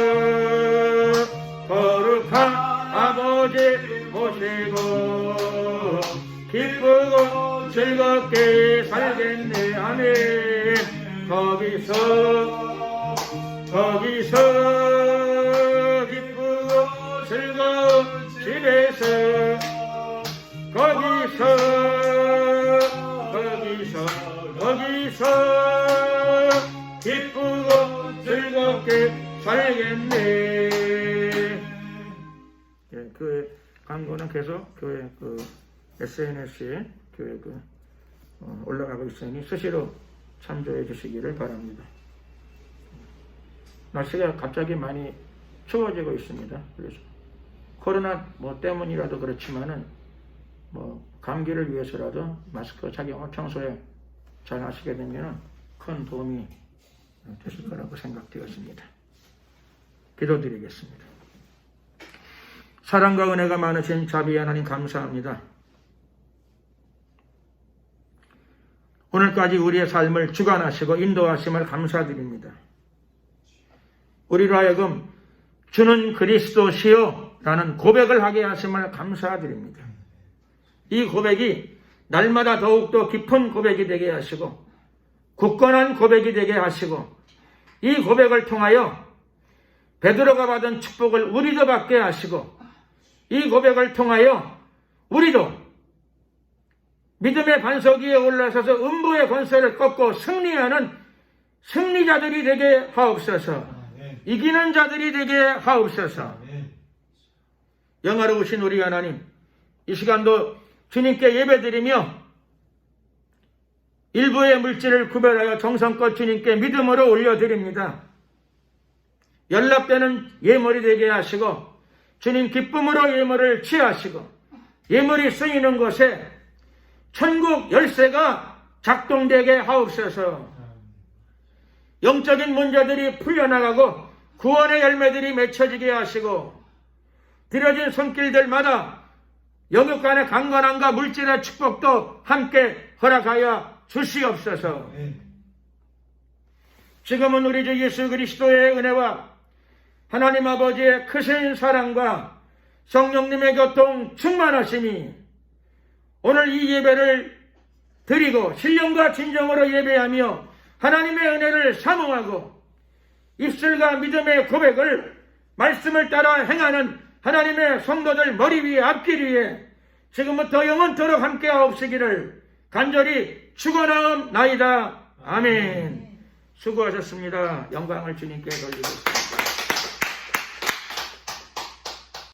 거룩한 아버지 모시고 기쁘고 즐겁게 살겠네 아멘 거기서 기쁘고 즐거운 집에서 거기서 기쁘고 즐겁게 살겠네. 예, 그 광고는 계속 교회 SNS에 교회 올라가고 있으니 수시로 참조해 주시기를 바랍니다. 날씨가 갑자기 많이 추워지고 있습니다. 그래서 코로나 때문이라도 그렇지만은 감기를 위해서라도 마스크 착용을 평소에 잘 하시게 되면 큰 도움이 되실 거라고 생각되었습니다. 기도드리겠습니다. 사랑과 은혜가 많으신 자비 하나님 감사합니다. 오늘까지 우리의 삶을 주관하시고 인도하심을 감사드립니다. 우리로 하여금 주는 그리스도시요 라는 고백을 하게 하심을 감사드립니다. 이 고백이 날마다 더욱더 깊은 고백이 되게 하시고 굳건한 고백이 되게 하시고 이 고백을 통하여 베드로가 받은 축복을 우리도 받게 하시고 이 고백을 통하여 우리도 믿음의 반석 위에 올라서서 음부의 권세를 꺾고 승리하는 승리자들이 되게 하옵소서. 이기는 자들이 되게 하옵소서. 영화로우신 우리 하나님, 이 시간도 주님께 예배드리며 일부의 물질을 구별하여 정성껏 주님께 믿음으로 올려드립니다. 연락되는 예물이 되게 하시고 주님 기쁨으로 예물을 취하시고 예물이 쓰이는 곳에 천국 열쇠가 작동되게 하옵소서. 영적인 문제들이 풀려나가고 구원의 열매들이 맺혀지게 하시고 드려진 손길들마다 영육 간의 강건함과 물질의 축복도 함께 허락하여 주시옵소서. 지금은 우리 주 예수 그리스도의 은혜와 하나님 아버지의 크신 사랑과 성령님의 교통 충만하심이 오늘 이 예배를 드리고 신령과 진정으로 예배하며 하나님의 은혜를 사모하고 입술과 믿음의 고백을 말씀을 따라 행하는 하나님의 성도들 머리 위에 앞길 위에 지금부터 영원토록 함께 하옵시기를 간절히 축원하옵나이다. 아멘. 수고하셨습니다. 영광을 주님께 돌리겠습니다.